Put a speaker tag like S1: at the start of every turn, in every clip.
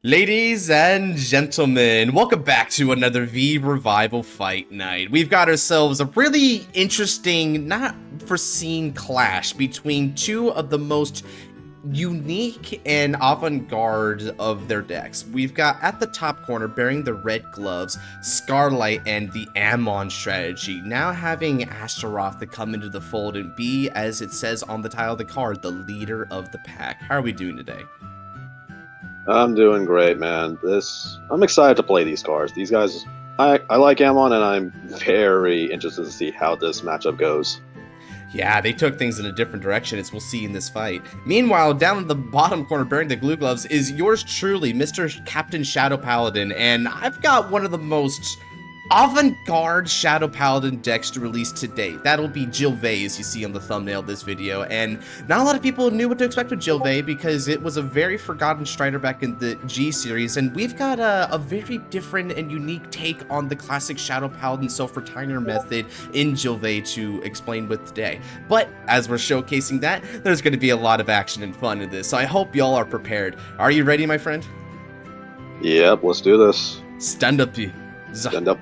S1: Ladies and gentlemen, welcome back to another V Revival Fight Night. We've got ourselves a really interesting, not foreseen clash between two of the most unique and avant-garde of their decks. We've got at the top corner, bearing the red gloves, Scarlight and the Amon strategy, now having Astaroth to come into the fold and be, as it says on the title of the card, the leader of the pack. How are we doing today?
S2: I'm doing great, man. I'm excited to play these cards. These guys, I like Amon, and I'm very interested to see how this matchup goes.
S1: Yeah, they took things in a different direction, as we'll see in this fight. Meanwhile, down in the bottom corner, bearing the glue gloves, is yours truly, Mr. Captain Shadow Paladin, and I've got one of the most avant-garde Shadow Paladin decks to release to date. That'll be Gilvay, as you see on the thumbnail of this video, and not a lot of people knew what to expect with Gilvay because it was a very forgotten Strider back in the G series, and we've got a very different and unique take on the classic Shadow Paladin self-retiner method in Gilvay to explain with today. But as we're showcasing that, there's going to be a lot of action and fun in this, so I hope y'all are prepared. Are you ready, my friend?
S2: Yep, let's do this.
S1: Stand up,
S2: Stand up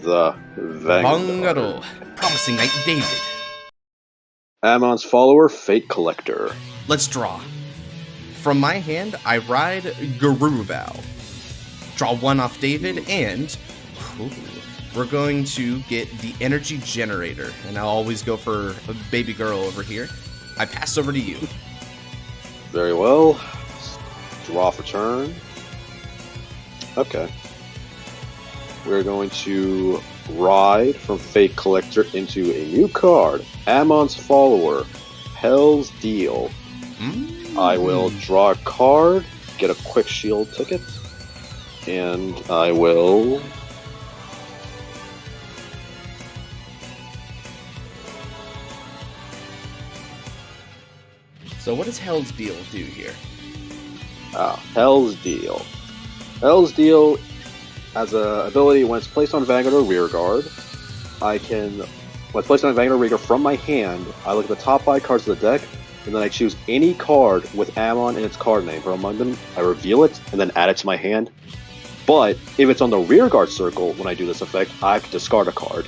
S2: the Vanguard.
S1: Promising Knight David.
S2: Amon's follower, Fate Collector.
S1: Let's draw. From my hand, I ride Garubao. Draw one off David, and we're going to get the Energy Generator. And I'll always go for a baby girl over here. I pass over to you.
S2: Very well. Draw for turn. Okay. We're going to ride from Fate Collector into a new card, Amon's Follower, Hell's Deal. I will draw a card, get a quick shield ticket, and I will...
S1: So what does Hell's Deal do here?
S2: Hell's Deal. Hell's Deal has an ability when it's placed on Vanguard or Rearguard. When it's placed on Vanguard or Rearguard from my hand, I look at the top 5 cards of the deck, and then I choose any card with Amon in its card name from among them. I reveal it, and then add it to my hand. But if it's on the Rearguard circle when I do this effect, I have to discard a card.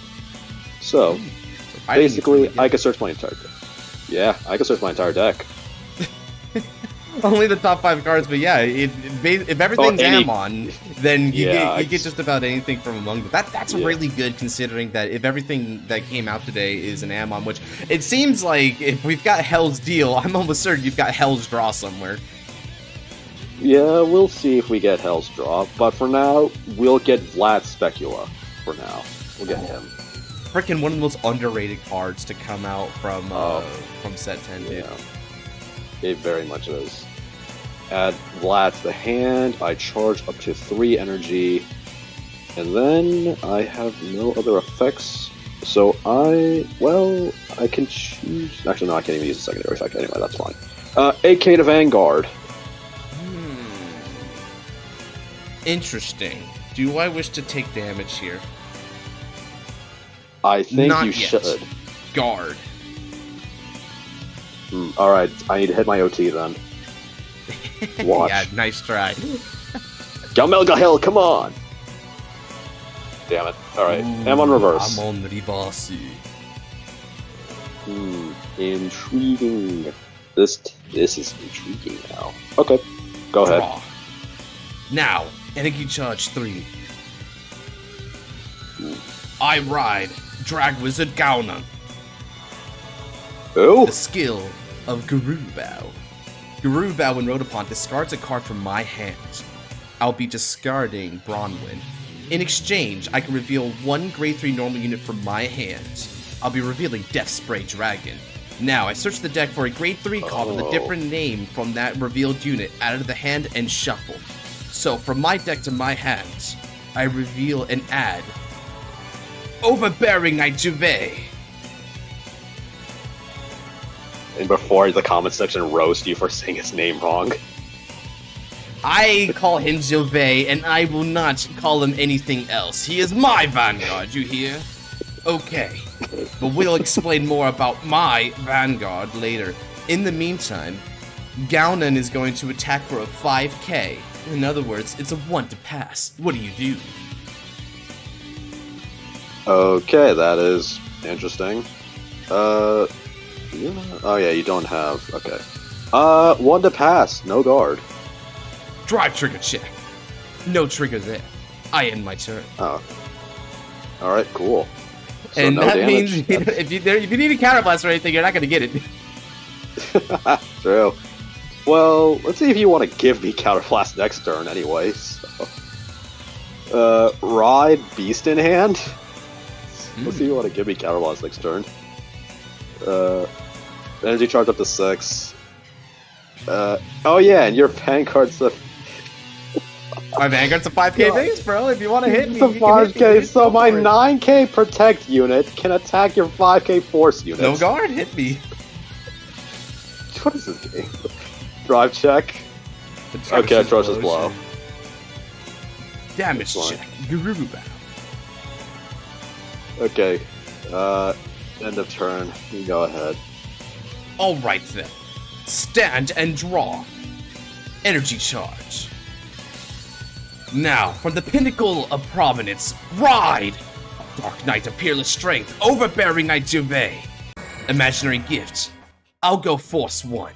S2: So basically, I can search my entire deck. Yeah, I can search my entire deck.
S1: Only the top 5 cards, but yeah, if everything's Amon, then you get just about anything from among them. That's really good, considering that if everything that came out today is an Amon, which it seems like if we've got Hell's Deal, I'm almost certain you've got Hell's Draw somewhere.
S2: Yeah, we'll see if we get Hell's Draw, but for now, we'll get Vlad Specula. For now, we'll get him.
S1: Freaking one of the most underrated cards to come out from set 10, dude.
S2: Yeah, it very much is. Add Vlad to the hand, I charge up to 3 energy, and then I have no other effects, so I can choose... Actually, no, I can't even use a secondary effect anyway, that's fine. AK to Vanguard.
S1: Interesting. Do I wish to take damage here?
S2: I think
S1: Not
S2: you
S1: yet.
S2: should.
S1: Guard.
S2: Alright, I need to hit my OT then. Watch.
S1: Yeah, nice try.
S2: Galmelga Hill, come on! Damn it. Alright, Amon reverse.
S1: Amon reverse.
S2: Intriguing. This is intriguing now. Okay, go ahead.
S1: Draw. Now, energy charge 3. I ride Drag Wizard Geenlin.
S2: Oh?
S1: The skill of Garubao. Garubao, when rode upon, discards a card from my hand. I'll be discarding Bronwyn. In exchange, I can reveal 1 grade 3 normal unit from my hand. I'll be revealing Death Spray Dragon. Now, I search the deck for a grade 3 card with a different name from that revealed unit, out of the hand and shuffle. So, from my deck to my hand, I reveal and add Overbearing Knight Juve.
S2: And before the comment section roast you for saying his name wrong.
S1: I call him Gilvay, and I will not call him anything else. He is my Vanguard, you hear? Okay, but we'll explain more about my Vanguard later. In the meantime, Geenlin is going to attack for a 5k In other words, it's a 1 to pass. What do you do?
S2: Okay, that is interesting. Oh yeah, you don't have. Okay. 1 to pass, no guard.
S1: Drive trigger check. No trigger there. I end my turn.
S2: Oh. All right, cool. So
S1: and
S2: no
S1: that
S2: damage.
S1: means if you need a counterblast or anything, you're not going to get it.
S2: True. Well, let's see if you want to give me counterblast next turn, anyway. So. Ride Beast in hand. Let's see if you want to give me counterblast next turn. Energy charge up to 6. Oh yeah, and your Vanguard's a...
S1: My Vanguard's a 5k base, bro. If you want to hit me,
S2: it's a 5k, so my 9k protect unit can attack your 5k force unit.
S1: No guard, hit me.
S2: What is this game? Drive check. Okay, Atrocious blow.
S1: Damage check. Guru battle.
S2: Okay. End of turn. You go ahead.
S1: Alright then. Stand and draw. Energy charge. Now, from the pinnacle of prominence, ride! Dark Knight of Peerless Strength, Overbearing Knight Juvet. Imaginary gift. I'll go Force 1.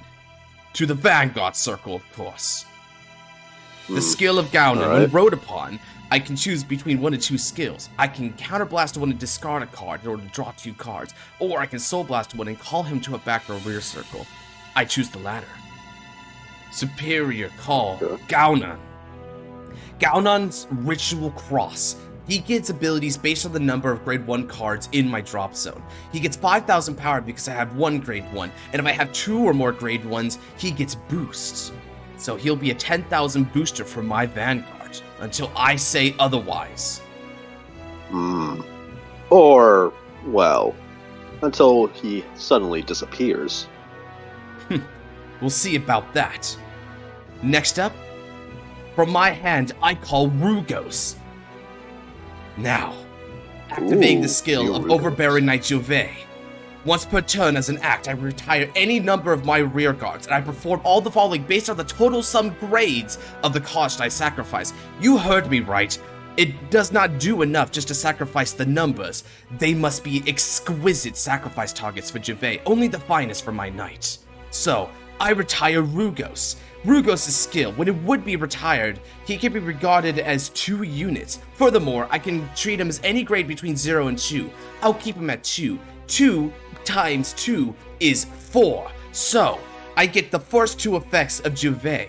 S1: To the Vanguard circle, of course. The skill of Geenlin, when rode upon, I can choose between 1 and 2 skills. I can counterblast one and discard a card in order to draw 2 cards, or I can soul blast one and call him to a back or rear circle. I choose the latter. Superior call, Geenlin. Geenlin's Ritual Cross. He gets abilities based on the number of grade 1 cards in my drop zone. He gets 5,000 power because I have 1 grade 1, and if I have 2 or more grade 1s, he gets boosts. So he'll be a 10,000 booster for my Vanguard, until I say otherwise.
S2: Or, well, until he suddenly disappears.
S1: We'll see about that. Next up, from my hand, I call Rugos. Now, activating the skill of Overbearing Knight Juvet. Once per turn as an act, I retire any number of my rear guards, and I perform all the following based on the total sum grades of the cost I sacrifice. You heard me right. It does not do enough just to sacrifice the numbers. They must be exquisite sacrifice targets for Juvet, only the finest for my knight. So, I retire Rugos. Rugos' skill, when it would be retired, he can be regarded as 2 units. Furthermore, I can treat him as any grade between 0 and 2. I'll keep him at 2. 2 times 2 is 4. So, I get the first 2 effects of Juvet.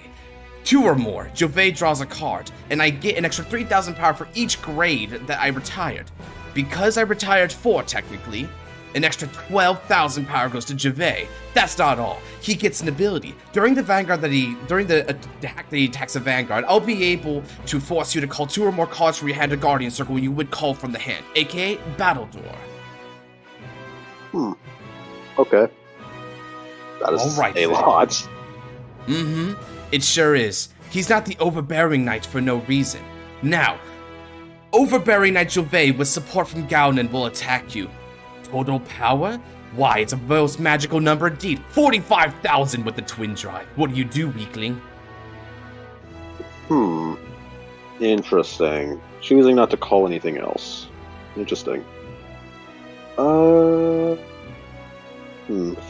S1: 2 or more, Juvet draws a card, and I get an extra 3,000 power for each grade that I retired. Because I retired 4, technically, an extra 12,000 power goes to Juvet. That's not all. He gets an ability. During the attack that he attacks a Vanguard, I'll be able to force you to call 2 or more cards from your hand to Guardian Circle when you would call from the hand, aka Battle Door.
S2: Okay. That is a lot.
S1: It sure is. He's not the Overbearing Knight for no reason. Now, Overbearing Knight Juvet with support from Geenlin will attack you. Total power? Why, it's a most magical number indeed. 45,000 with the twin drive. What do you do, weakling?
S2: Interesting. Choosing not to call anything else. Interesting.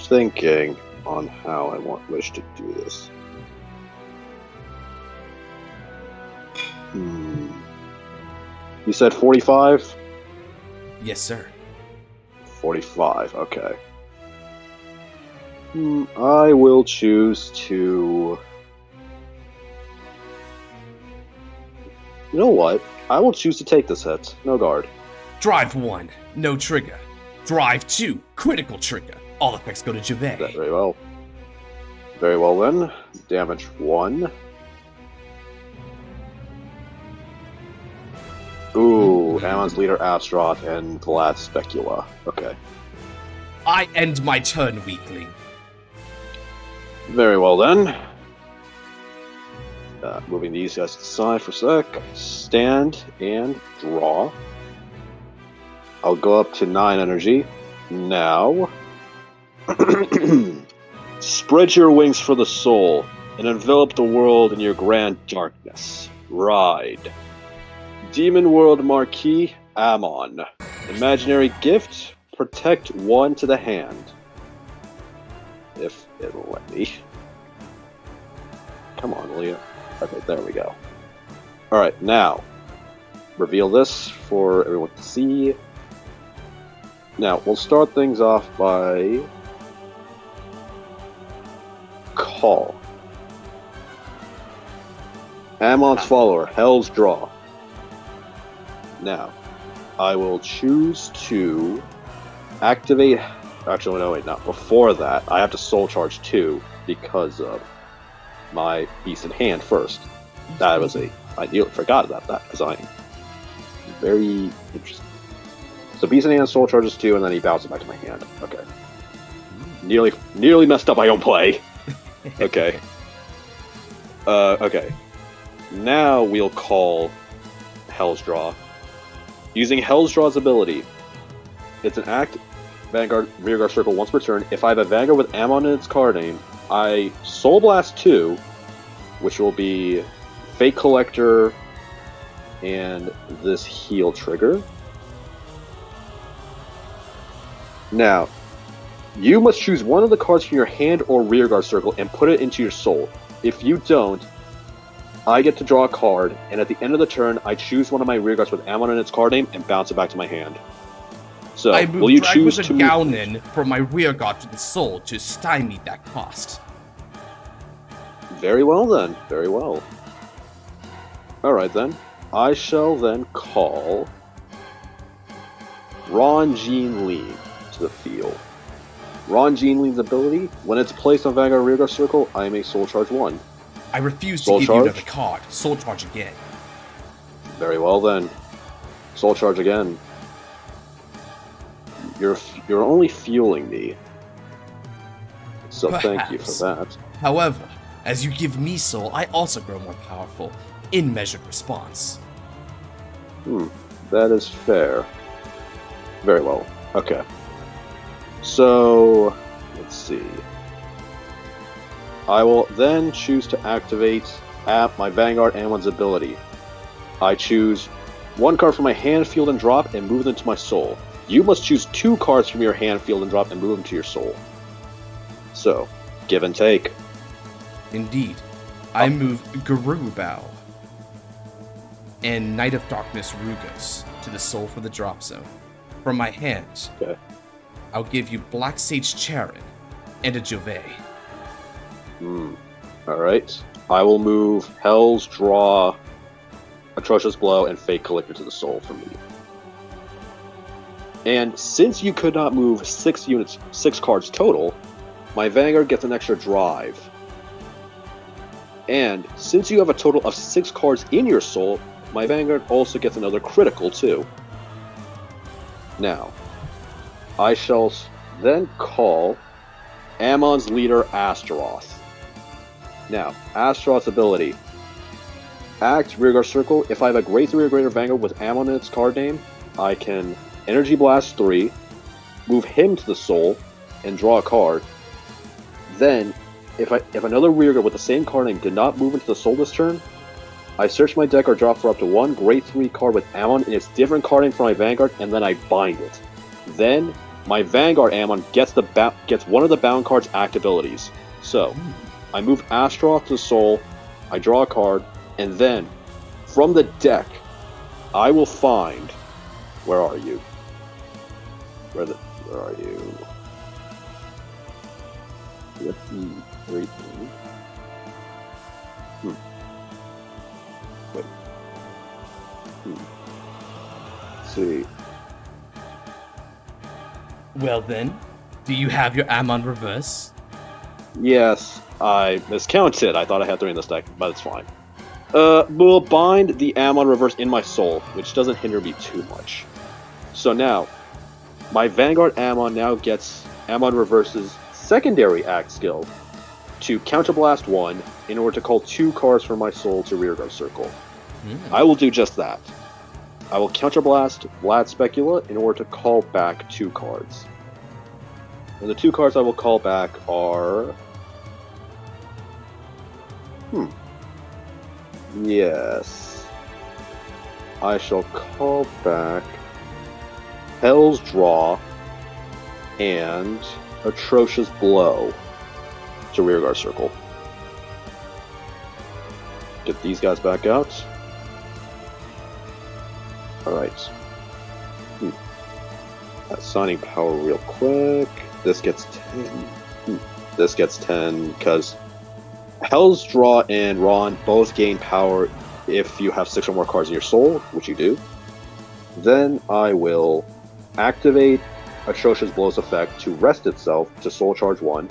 S2: Thinking on how I wish to do this. You said 45?
S1: Yes, sir.
S2: 45, okay. I will choose to... You know what? I will choose to take this hit. No guard.
S1: Drive 1, no trigger. Drive 2, critical trigger. All effects go to Juvet.
S2: Very well. Very well then. Damage 1. Ooh, Amon's leader Astaroth and Vlad Specula. Okay.
S1: I end my turn, weakling.
S2: Very well then. Moving these guys to the side for a sec. Stand and draw. I'll go up to 9 energy. Now, spread your wings for the soul. and envelop the world in your grand darkness. Ride. Demon World Marquis, Amon. Imaginary gift, protect 1 to the hand. If it'll let me. Come on, Leah. Okay, there we go. Alright, now, reveal this for everyone to see. Now, we'll start things off by call. Amon's follower, Hell's Draw. Now, I will choose to activate... Actually, no, wait, not before that. I have to soul charge 2 because of my beast in hand first. That was I nearly forgot about that because I'm very interested. So beast in hand soul charges 2 and then he bounces back to my hand. Okay. Nearly messed up my own play. Okay. Okay. Now we'll call Hell's Draw. Using Hell's Draw's ability, it's an act Vanguard rearguard circle once per turn. If I have a Vanguard with Amon in its card name, I Soul Blast 2, which will be Fate Collector and this heal trigger. Now, you must choose one of the cards from your hand or rearguard circle and put it into your soul. If you don't, I get to draw a card, and at the end of the turn, I choose one of my rearguards with Amon in its card name and bounce it back to my hand. So,
S1: I
S2: will you choose
S1: with
S2: to
S1: a Geenlin from my rearguard to the soul to stymie that cost.
S2: Very well then. Very well. Alright then. I shall then call Geenlin to the field. Geenlin's ability, when it's placed on Vanguard rearguard circle, I may soul charge 1.
S1: I refuse to
S2: Soul
S1: give
S2: charge?
S1: you another card. Soul charge again.
S2: Very well then. Soul charge again. You're only fueling me. So thank you for that.
S1: However, as you give me soul, I also grow more powerful in measured response.
S2: That is fair. Very well. Okay. So, let's see. I will then choose to activate my Vanguard Amon's ability. I choose 1 card from my hand, field, and drop, and move them to my soul. You must choose 2 cards from your hand, field, and drop, and move them to your soul. So, give and take.
S1: Indeed. I move Garubao and Knight of Darkness Rugos to the soul for the drop zone. From my hand,
S2: Okay.
S1: I'll give you Black Sage Charon and a Jove.
S2: Alright. I will move Hell's Draw, Atrocious Blow, and Fate Collector to the soul for me. And since you could not move 6 cards total, my Vanguard gets an extra drive. And since you have a total of 6 cards in your soul, my Vanguard also gets another critical too. Now, I shall then call Amon's leader, Astaroth. Now, Astaroth's ability. Act rearguard circle. If I have a Grade 3 or greater Vanguard with Amon in its card name, I can Energy Blast 3, move him to the soul, and draw a card. Then, if another rearguard with the same card name did not move into the soul this turn, I search my deck or draw for up to 1 Grade 3 card with Amon in its different card name from my Vanguard, and then I bind it. Then, my Vanguard Amon gets one of the bound card's act abilities. So, I move Astaroth to the soul, I draw a card, and then, from the deck, I will find... Where are you? Where are you? Let's see. Wait. Wait. Let's see.
S1: Well then, do you have your Amon reverse?
S2: Yes, I miscounted. I thought I had 3 in this deck, but it's fine. We'll bind the Amon reverse in my soul, which doesn't hinder me too much. So now, my Vanguard Amon now gets Amon Reverse's secondary act skill to Counterblast 1 in order to call 2 cards from my soul to rearguard circle. I will do just that. I will Counterblast Vlad Specula in order to call back 2 cards. And the 2 cards I will call back are Yes. I shall call back Hell's Draw and Atrocious Blow to Rearguard Circle. Get these guys back out. Alright. Assigning power real quick. This gets 10. This gets 10 because Hell's Draw and Ron both gain power if you have 6 or more cards in your soul, which you do. Then I will activate Atrocious Blow's effect to rest itself to Soul Charge 1.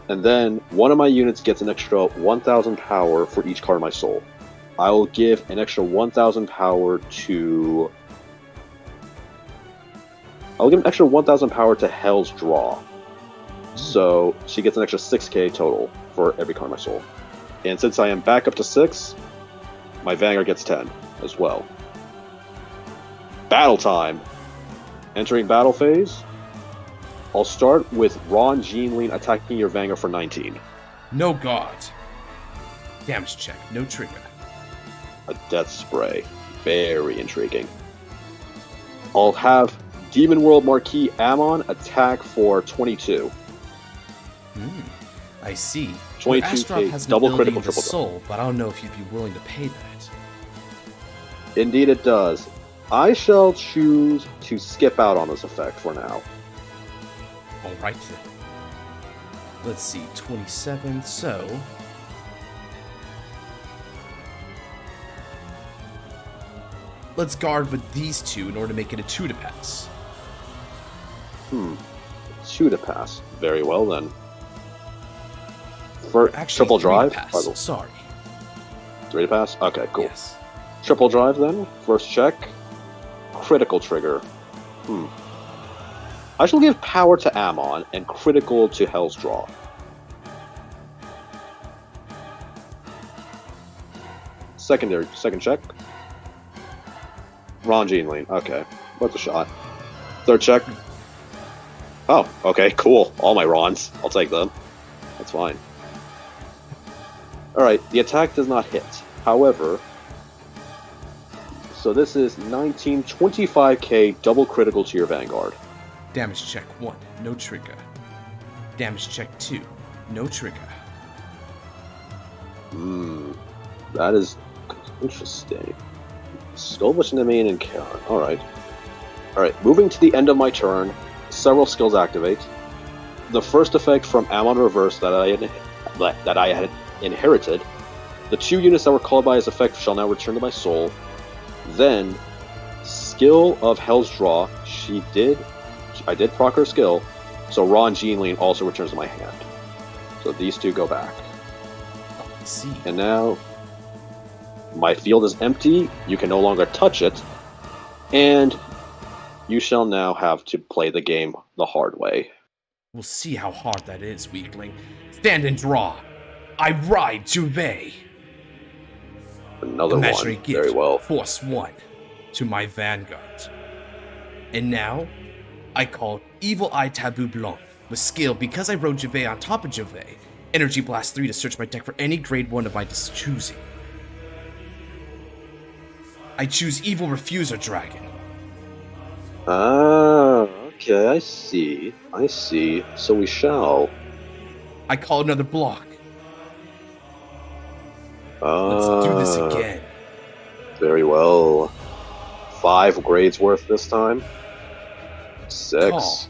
S2: And then one of my units gets an extra 1,000 power for each card in my soul. I will give an extra 1,000 power to... I'll give an extra 1,000 power to Hell's Draw. So she gets an extra 6k total for every card in my soul. And since I am back up to 6, my Vanguard gets 10 as well. Battle time! Entering battle phase. I'll start with Ron Geenlin attacking your Vanguard for 19.
S1: No guard. Damage check, no trigger.
S2: A death spray. Very intriguing. I'll have Demon Marquis Amon attack for 22.
S1: I see.
S2: 22k,
S1: Astaroth has an
S2: double
S1: ability
S2: critical,
S1: in the
S2: triple
S1: soul, but I don't know if you'd be willing to pay that.
S2: Indeed it does. I shall choose to skip out on this effect for now.
S1: Alright then. Let's see, 27, so... Let's guard with these two in order to make it a 2 to pass.
S2: 2 to pass. Very well then. For
S1: Actually,
S2: triple
S1: 3
S2: drive?
S1: to pass. Sorry.
S2: 3 to pass? Okay, cool.
S1: Yes.
S2: Triple drive then. First check. Critical trigger. I shall give power to Amon and critical to Hell's Draw. Second check. Ron Geenlin. Okay. What's a shot? Third check. Oh, okay, cool. All my Rons. I'll take them. That's fine. Alright, the attack does not hit. However, so this is 1925k double critical to your Vanguard.
S1: Damage check 1, no trigger. Damage check 2, no trigger.
S2: That is interesting. Stovich, Nemain, and Karen. Alright. Alright, moving to the end of my turn, several skills activate. The first effect from Amon Reverse that I had inherited. The 2 units that were called by his effect shall now return to my soul. Then, skill of Hell's Draw. I did proc her skill, so Ron Geenlin also returns to my hand. So these 2 go back.
S1: I see.
S2: And now, my field is empty, you can no longer touch it, and you shall now have to play the game the hard way.
S1: We'll see how hard that is, weakling. Stand and draw. I ride Juve.
S2: Another
S1: Imaginary
S2: one.
S1: gift,
S2: Very well.
S1: Force 1 to my Vanguard. And now, I call Evil Eye Taboo Blanc with skill because I rode Juve on top of Juve. Energy Blast 3 to search my deck for any grade 1 of my choosing. I choose Evil Refuser Dragon.
S2: Ah, okay, I see. So we shall.
S1: I call another block. Let's do this again.
S2: Very well. 5 grades worth this time. 6.
S1: Call.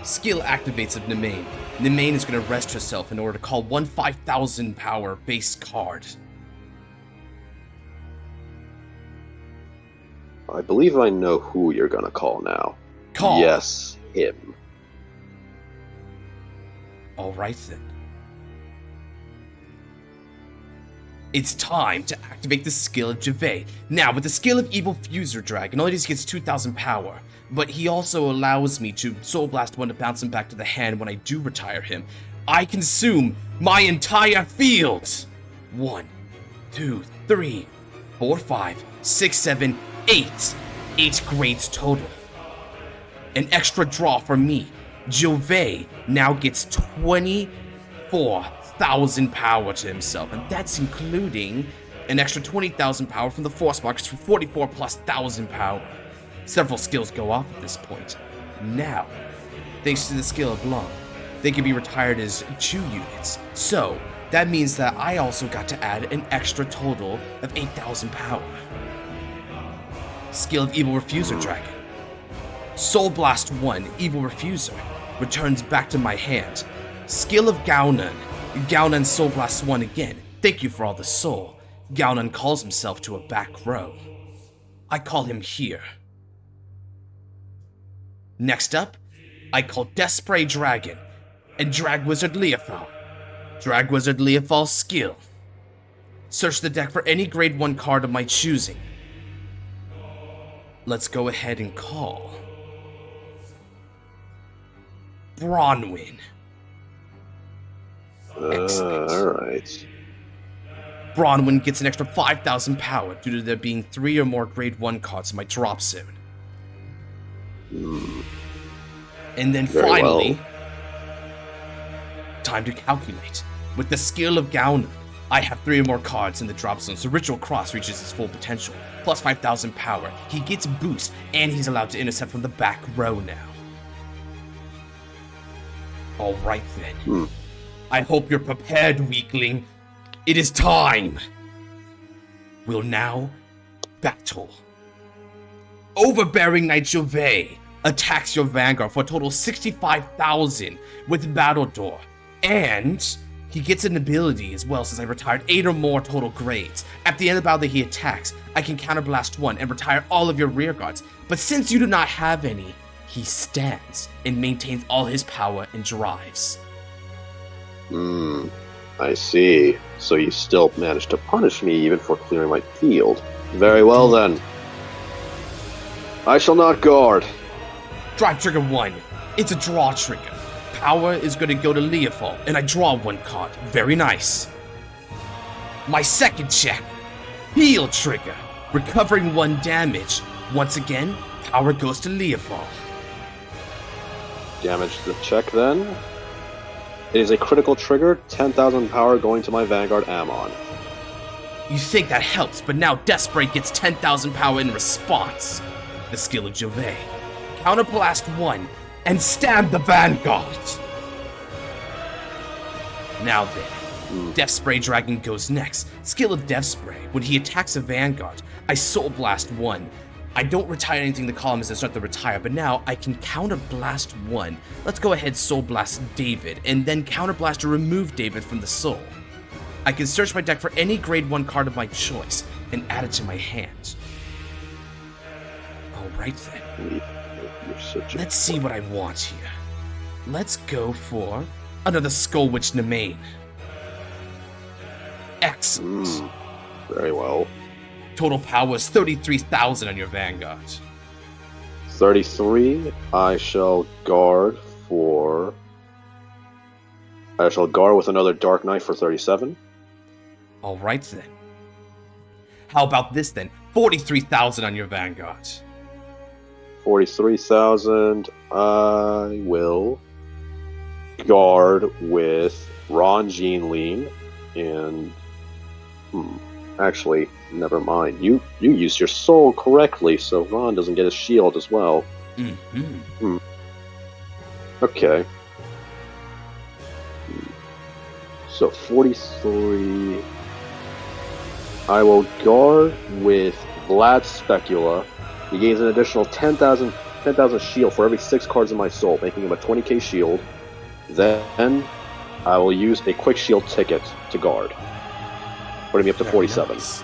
S1: Skill activates of Nemain. Nemain is going to rest herself in order to call one 5,000 power base card.
S2: I believe I know who you're gonna call now.
S1: Call.
S2: Yes, him.
S1: Alright then. It's time to activate the skill of Juve. Now, with the skill of Evil Fuser Dragon, all he just gets 2,000 power, but he also allows me to Soul Blast 1 to bounce him back to the hand when I do retire him. I consume my entire field! 1, 2, 3, 4, 5, 6, 7, 8. 8 grades total. An extra draw for me. Juve now gets 20 44,000 power to himself, and that's including an extra 20,000 power from the force markers for 44 plus 1,000 power. Several skills go off at this point. Now, thanks to the skill of Long, they can be retired as 2 units. So, that means that I also got to add an extra total of 8,000 power. Skill of Evil Refuser Dragon. Soul Blast 1, Evil Refuser, returns back to my hand. Skill of Geenlin. Geenlin Soul Blast 1 again. Thank you for all the soul. Geenlin calls himself to a back row. I call him here. Next up, I call Death Spray Dragon and Drag Wizard Leofal. Drag Wizard Leofal's skill. Search the deck for any grade 1 card of my choosing. Let's go ahead and call Bronwyn.
S2: Alright.
S1: Bronwyn gets an extra 5,000 power due to there being 3 or more grade 1 cards in my drop zone. And then
S2: Very
S1: finally,
S2: well.
S1: Time to calculate. With the skill of Geenlin, I have 3 or more cards in the drop zone, so Ritual Cross reaches its full potential. Plus 5,000 power. He gets boost, and he's allowed to intercept from the back row now. Alright then. I hope you're prepared, weakling. It is time. We'll now battle. Overbearing Knight Jove attacks your Vanguard for a total of 65,000 with Battle Door. And he gets an ability as well, since I retired 8 or more total grades. At the end of the battle that he attacks, I can counterblast 1 and retire all of your rear guards. But since you do not have any, he stands and maintains all his power and drives.
S2: I see. So you still managed to punish me even for clearing my field. Very well then. I shall not guard.
S1: Drive trigger 1. It's a draw trigger. Power is going to go to Leofal, and I draw 1 card. Very nice. My second check. Heal trigger. Recovering 1 damage. Once again, power goes to Leofal.
S2: Damage the check then. It is a critical trigger, 10,000 power going to my Vanguard Amon.
S1: You think that helps, but now Death Spray gets 10,000 power in response. The skill of Jove. Counterblast 1 and stab the Vanguard. Now then, Death Spray Dragon goes next. Skill of Death Spray. When he attacks a Vanguard, I Soul Blast 1. I don't retire anything to columns and start to retire, but now I can Counterblast 1. Let's go ahead Soul Blast David, and then Counterblast to remove David from the soul. I can search my deck for any grade 1 card of my choice and add it to my hand. Alright then. Let's see what I want here. Let's go for another Skull Witch Nemain. Excellent.
S2: Very well.
S1: Total power is 33,000 on your Vanguard.
S2: 33. I shall guard with another Dark Knight for 37.
S1: Alright then. How about this then? 43,000 on your Vanguard.
S2: 43,000. I will guard with Ron Geenlin and actually, never mind. You used your soul correctly, so Ron doesn't get his shield as well. Okay. So 43. I will guard with Vlad Specula. He gains an additional 10,000 shield for every 6 cards in my soul, making him a 20k shield. Then I will use a quick shield ticket to guard, putting me up to 47.
S1: Nice.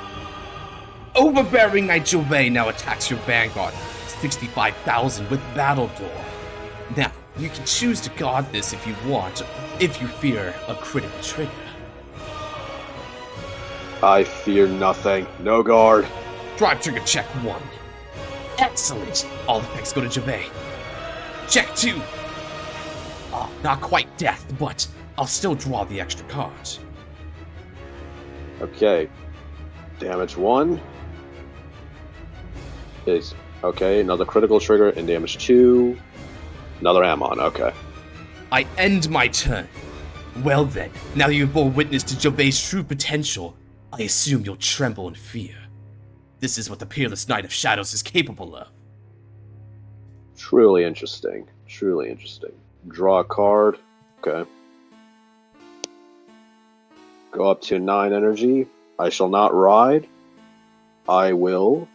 S1: Overbearing Knight Jove now attacks your Vanguard. 65,000 with Battle Door. Now, you can choose to guard this if you want, if you fear a critical trigger.
S2: I fear nothing. No guard.
S1: Drive trigger check 1. Excellent. All effects go to Jove. Check 2. Not quite death, but I'll still draw the extra cards.
S2: Okay. Damage 1 is okay. Another critical trigger, and damage 2. Another Amon. Okay.
S1: I end my turn. Well then, now you've borne witness to Jove's true potential, I assume you'll tremble in fear. This is what the peerless Knight of Shadows is capable of.
S2: Truly interesting. Truly interesting. Draw a card. Okay. Go up to 9 energy. I shall not ride. I will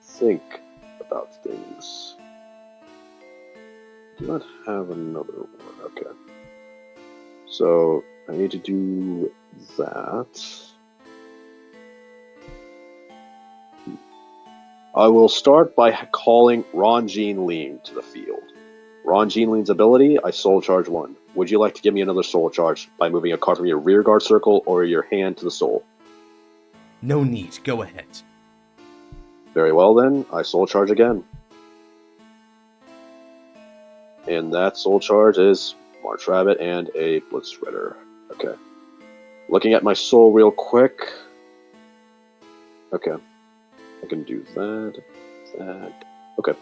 S2: think about things. Do not have another one. Okay. So I need to do that. I will start by calling Ron Geenlin to the field. Ron Geenlin's ability, I soul charge 1. Would you like to give me another soul charge by moving a card from your rear guard circle or your hand to the soul?
S1: No need, go ahead.
S2: Very well then, I soul charge again. And that soul charge is March Rabbit and a Blitzritter. Okay. Looking at my soul real quick. Okay. I can do that. Okay.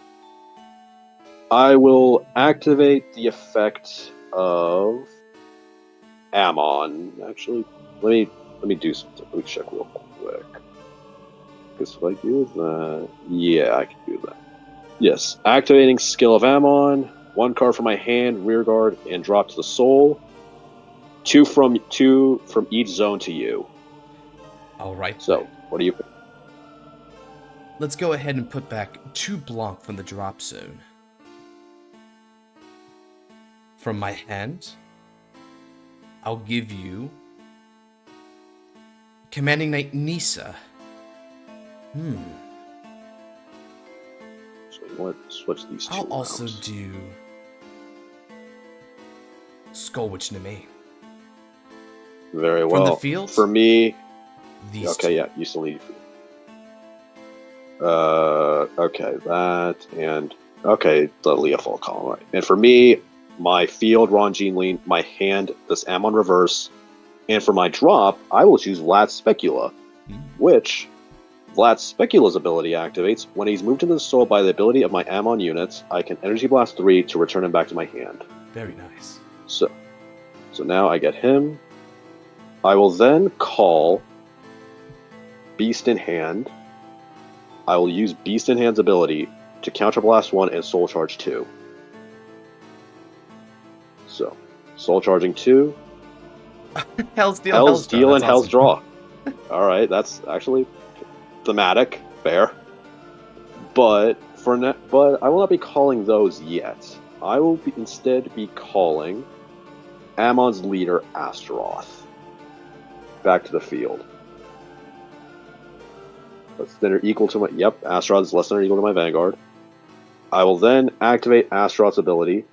S2: I will activate the effect of Amon. Actually, let me do something. Let me check real quick. Because if I do that, yeah, I can do that. Yes, activating skill of Amon. 1 card from my hand, rear guard, and drop to the soul. 2 from each zone to you.
S1: All right.
S2: So, what do you think?
S1: Let's go ahead and put back 2 blanc from the drop zone. From my hand, I'll give you Commanding Knight Nisa.
S2: So let's switch these 2
S1: I'll also
S2: around.
S1: do Skull Witch Neme.
S2: Very well.
S1: From the field?
S2: For me,
S1: These
S2: okay,
S1: 2.
S2: yeah, you still need. Okay, that and okay, the Leofol column, right? And for me, my field, Ron Geenlin, my hand, this Amon reverse, and for my drop, I will choose Vlad's Specula, which Vlad's Specula's ability activates when he's moved into the soul by the ability of my Amon units. I can Energy Blast 3 to return him back to my hand.
S1: Very nice.
S2: So now I get him. I will then call Beast in Hand. I will use Beast in Hand's ability to Counterblast 1 and Soul Charge 2. So, Soul Charging 2.
S1: Hell's Deal,
S2: Hell's Deal, and
S1: That's
S2: Hell's
S1: awesome.
S2: Draw. Alright, that's actually thematic. Fair. But I will not be calling those yet. I will instead be calling Amon's leader, Astaroth, back to the field. Less than or equal to my... Yep, Astaroth is less than or equal to my Vanguard. I will then activate Astaroth's ability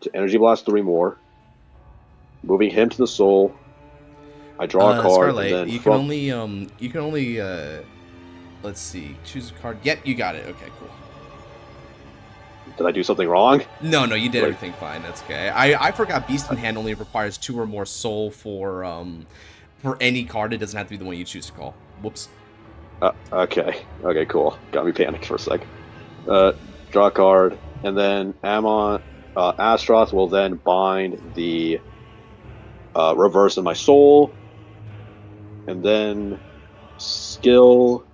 S2: to Energy Blast 3 more, moving him to the soul. I draw a card,
S1: Scarlet,
S2: and then
S1: you can only let's see, choose a card. Yep, you got it. Okay, cool.
S2: Did I do something wrong?
S1: No, you did everything fine. That's okay. I forgot Beast in Hand only requires 2 or more soul for any card. It doesn't have to be the one you choose to call. Whoops.
S2: Okay, cool. Got me panicked for a sec. Draw a card, and then Astaroth will then bind the reverse in my soul, and then skill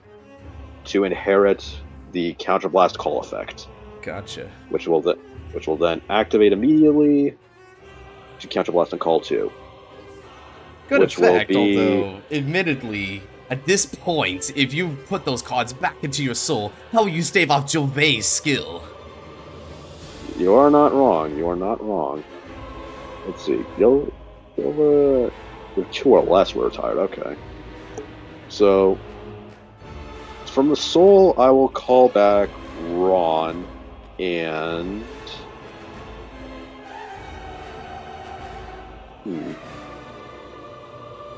S2: to inherit the Counterblast Call effect.
S1: Gotcha.
S2: Which will then activate immediately to Counterblast and Call 2.
S1: Good
S2: which
S1: effect,
S2: will be...
S1: although, admittedly, at this point, if you put those cards back into your soul, how will you stave off Jove's skill?
S2: You are not wrong. You are not wrong. Let's see. You'll 2 or less were retired. Okay. So, from the soul, I will call back Ron and...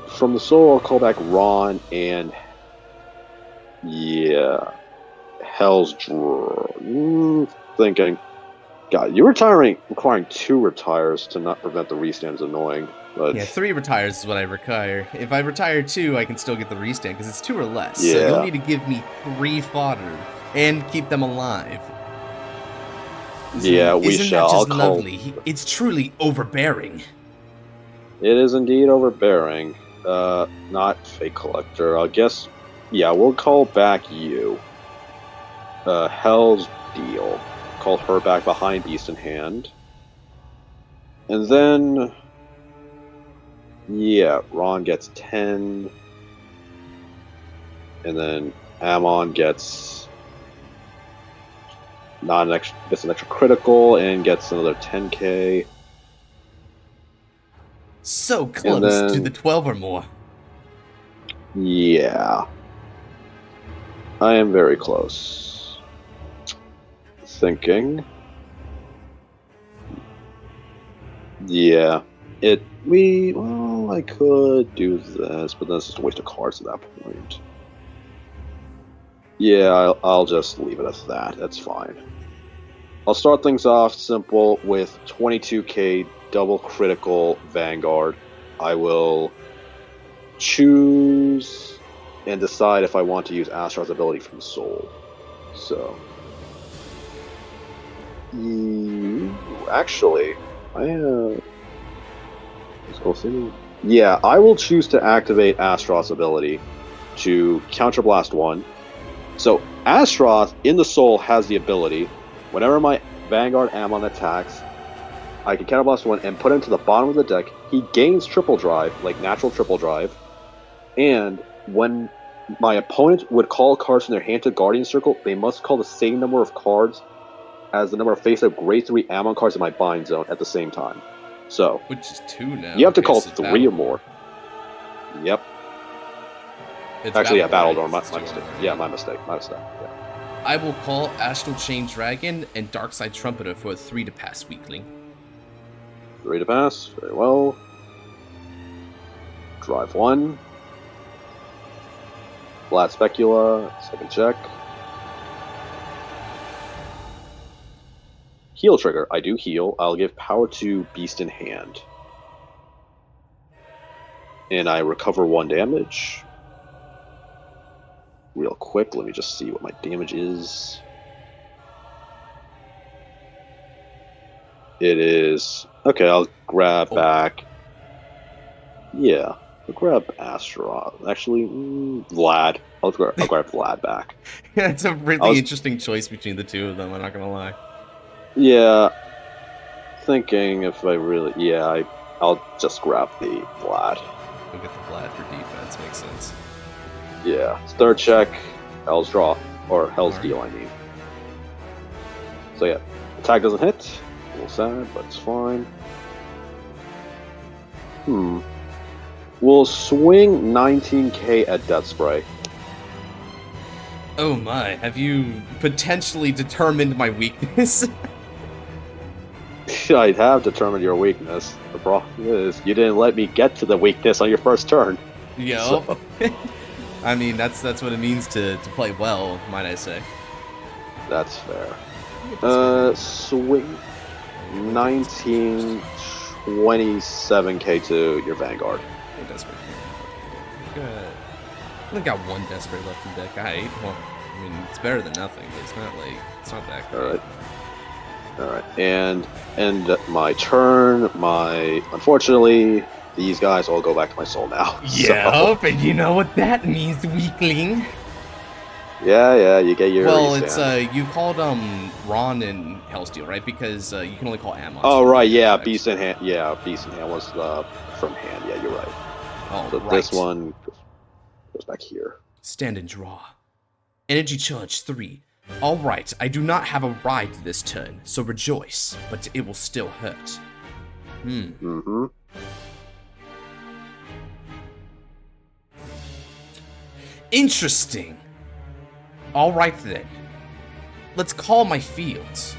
S2: From the soul, I'll call back Ron and... Yeah. Hell's Draw. Thinking. God, you're requiring 2 retires to not prevent the restand is annoying. But...
S1: Yeah, 3 retires is what I require. If I retire 2, I can still get the restand, because it's 2 or less.
S2: Yeah.
S1: So you'll need to give me 3 fodder, and keep them alive.
S2: Yeah, we
S1: Isn't
S2: shall.
S1: that
S2: I'll
S1: just
S2: call.
S1: lovely? It's truly overbearing.
S2: It is indeed overbearing. Not Fake Collector. I guess. Yeah, we'll call back you. Hell's Deal. Call her back behind Beast in Hand. And then. Yeah, Ron gets 10. And then Amon gets. Gets an extra critical and gets another 10k.
S1: So close to the 12 or more.
S2: Yeah. I am very close. Thinking. Yeah. Well, I could do this, but that's just a waste of cards at that point. Yeah, I'll just leave it at that. That's fine. I'll start things off simple with 22k double critical Vanguard. I will choose and decide if I want to use Astaroth's ability from Soul. So, actually, yeah, I will choose to activate Astaroth's ability to counterblast 1. So Astaroth in the Soul has the ability, whenever my Vanguard Amon attacks, I can counterblast 1 and put him to the bottom of the deck. He gains triple drive, like natural triple drive, and when my opponent would call cards from their hand to Guardian Circle, they must call the same number of cards as the number of face-up grade 3 Amon cards in my bind zone at the same time. So,
S1: which is 2 now.
S2: You have to call 3 or more. Yep.
S1: It's
S2: Actually,
S1: Battle
S2: Battle Door. My
S1: Door.
S2: mistake. Yeah, my mistake. Yeah.
S1: I will call Astral Chain Dragon and Darkside Trumpeter for a 3 to pass weakling.
S2: 3 to pass. Very well. Drive 1. Vlad Specula. Second check. Heal trigger. I do heal. I'll give power to Beast in Hand. And I recover 1 damage. Real quick, let me just see what my damage is. It is... Okay, I'll grab back... Yeah, I'll grab Astaroth. Actually, Vlad. I'll grab Vlad back.
S1: Yeah, it's a really interesting choice between the two of them, I'm not gonna lie.
S2: Yeah, thinking if I really... Yeah, I'll just grab the Vlad.
S1: We'll get the Vlad for defense, makes sense.
S2: Yeah, third check, Hell's Draw. Or Hell's Deal, I mean. So yeah, attack doesn't hit. A little sad, but it's fine. We'll swing 19k at Death Spray.
S1: Oh my, have you potentially determined my weakness?
S2: I have determined your weakness. The problem is, you didn't let me get to the weakness on your first turn.
S1: Yo. So. I mean, that's what it means to play well, might I say.
S2: That's fair. Swing 1927k to your Vanguard.
S1: Desperate. Good. I only got 1 Desperate left in deck. I mean, it's better than nothing, but it's not that great.
S2: Alright, and end my turn. Unfortunately, these guys all go back to my soul now.
S1: Yeah, so. And you know what that means, weakling.
S2: Yeah, you get your...
S1: Well, it's, you called, Ron and Hellsteel, right? Because, you can only call Amon.
S2: Oh, right, yeah, Beast in Hand. Yeah, Beast in Hand was, from hand. Yeah, you're right.
S1: Oh,
S2: so
S1: right.
S2: This one goes back here.
S1: Stand and draw. Energy charge 3. Alright, I do not have a ride this turn, so rejoice, but it will still hurt. Interesting. Alright then. Let's call my fields.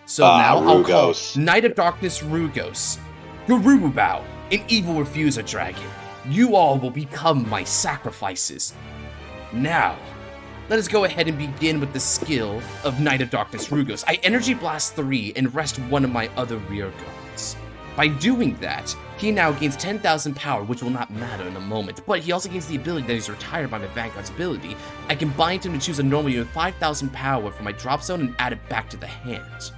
S1: So now I'll call Knight of Darkness Rugos, Garubao, an evil refuser dragon. You all will become my sacrifices. Now, let us go ahead and begin with the skill of Knight of Darkness Rugos. I Energy Blast 3 and rest 1 of my other rear guards. By doing that, he now gains 10,000 power, which will not matter in a moment, but he also gains the ability that he's retired by my Vanguard's ability. I can bind him to choose a normal unit with 5,000 power from my drop zone and add it back to the hand.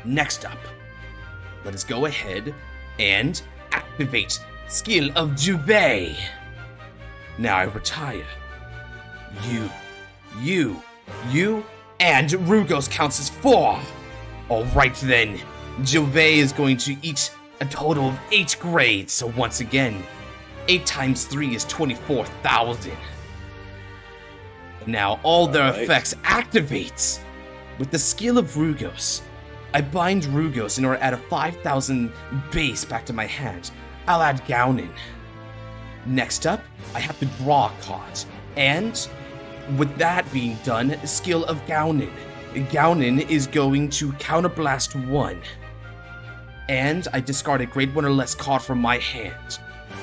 S1: Next up, let us go ahead and activate Skill of Jubei. Now I retire. You, and Rugos counts as 4. Alright then, Jubei is going to eat a total of 8 grades, so once again, 8 times 3 is 24,000. Now all their effects activates. With the skill of Rugos, I bind Rugos in order to add a 5,000 base back to my hand. I'll add Geenlin. Next up, I have to draw a card, and with that being done, skill of Geenlin. Geenlin is going to counterblast 1. And I discard a grade 1 or less card from my hand.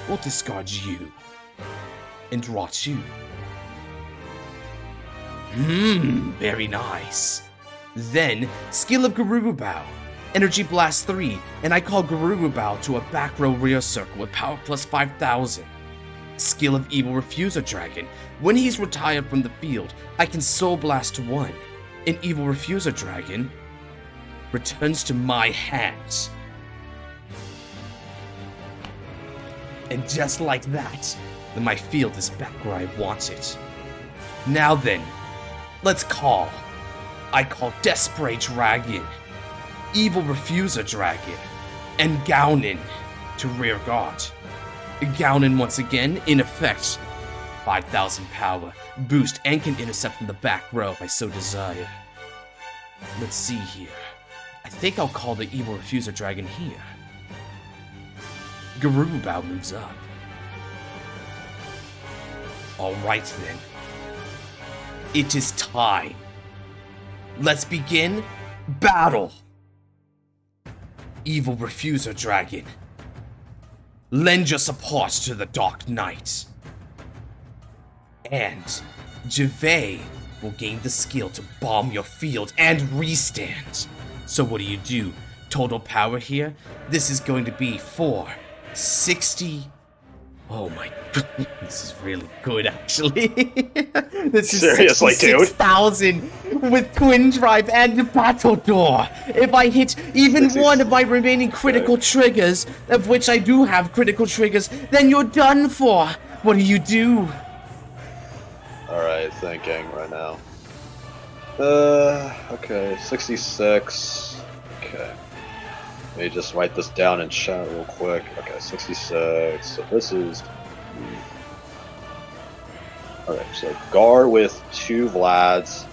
S1: We'll discard you. And draw 2. Very nice. Then, skill of Garurubao. Energy Blast 3, and I call Garurubao to a back row rear circle with power plus 5,000. Skill of Evil Refuser Dragon. When he's retired from the field, I can Soul Blast 1. An Evil Refuser Dragon returns to my hands. And just like that, then my field is back where I want it. Now then, let's call. I call Desperate Dragon, Evil Refuser Dragon, and Geenlin to rear guard. Geenlin once again, in effect, 5,000 power, boost, and can intercept from the back row if I so desire. Let's see here. I think I'll call the Evil Refuser Dragon here. Garurubao moves up. Alright then. It is time. Let's begin battle. Evil Refuser Dragon, lend your support to the Dark Knight. And Jubei will gain the skill to bomb your field and restand. So what do? Total power here? This is going to be 460. Oh my goodness, this is really good actually. This is
S2: seriously, dude.
S1: 6,000 with Twin Drive and Battle Door. If I hit even one of my remaining critical triggers, of which I do have critical triggers, then you're done for. What do?
S2: Alright, thinking right now. Okay, 66. Okay. Let me just write this down in chat real quick. Okay, 66. So this is... Alright, so guard with 2 Vlads.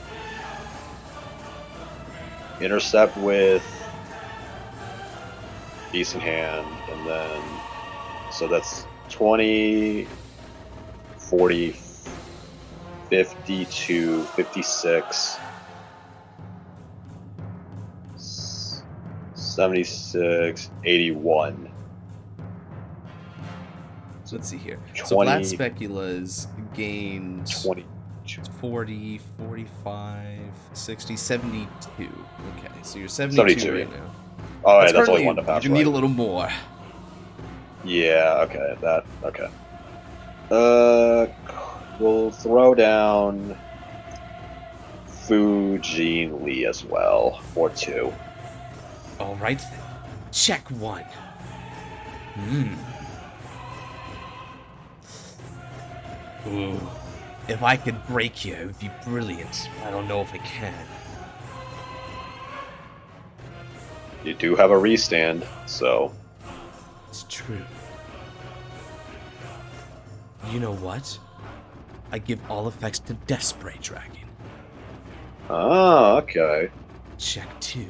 S2: Intercept with decent hand, and then... So that's 20, 40, 52, 56... 76, 81.
S1: So let's see here.
S2: 20,
S1: so Vlad Specula's gained
S2: 20,
S1: 40, 45, 60, 72. Okay, so you're 72 right now.
S2: Alright, that's all I wanted to pass.
S1: You need a little more.
S2: Yeah, okay, okay. We'll throw down Geenlin as well, for 2.
S1: Alright then. Check 1. Ooh. If I could break here, it would be brilliant. I don't know if I can.
S2: You do have a restand, so...
S1: It's true. You know what? I give all effects to Desperate Dragon.
S2: Oh, okay.
S1: Check 2.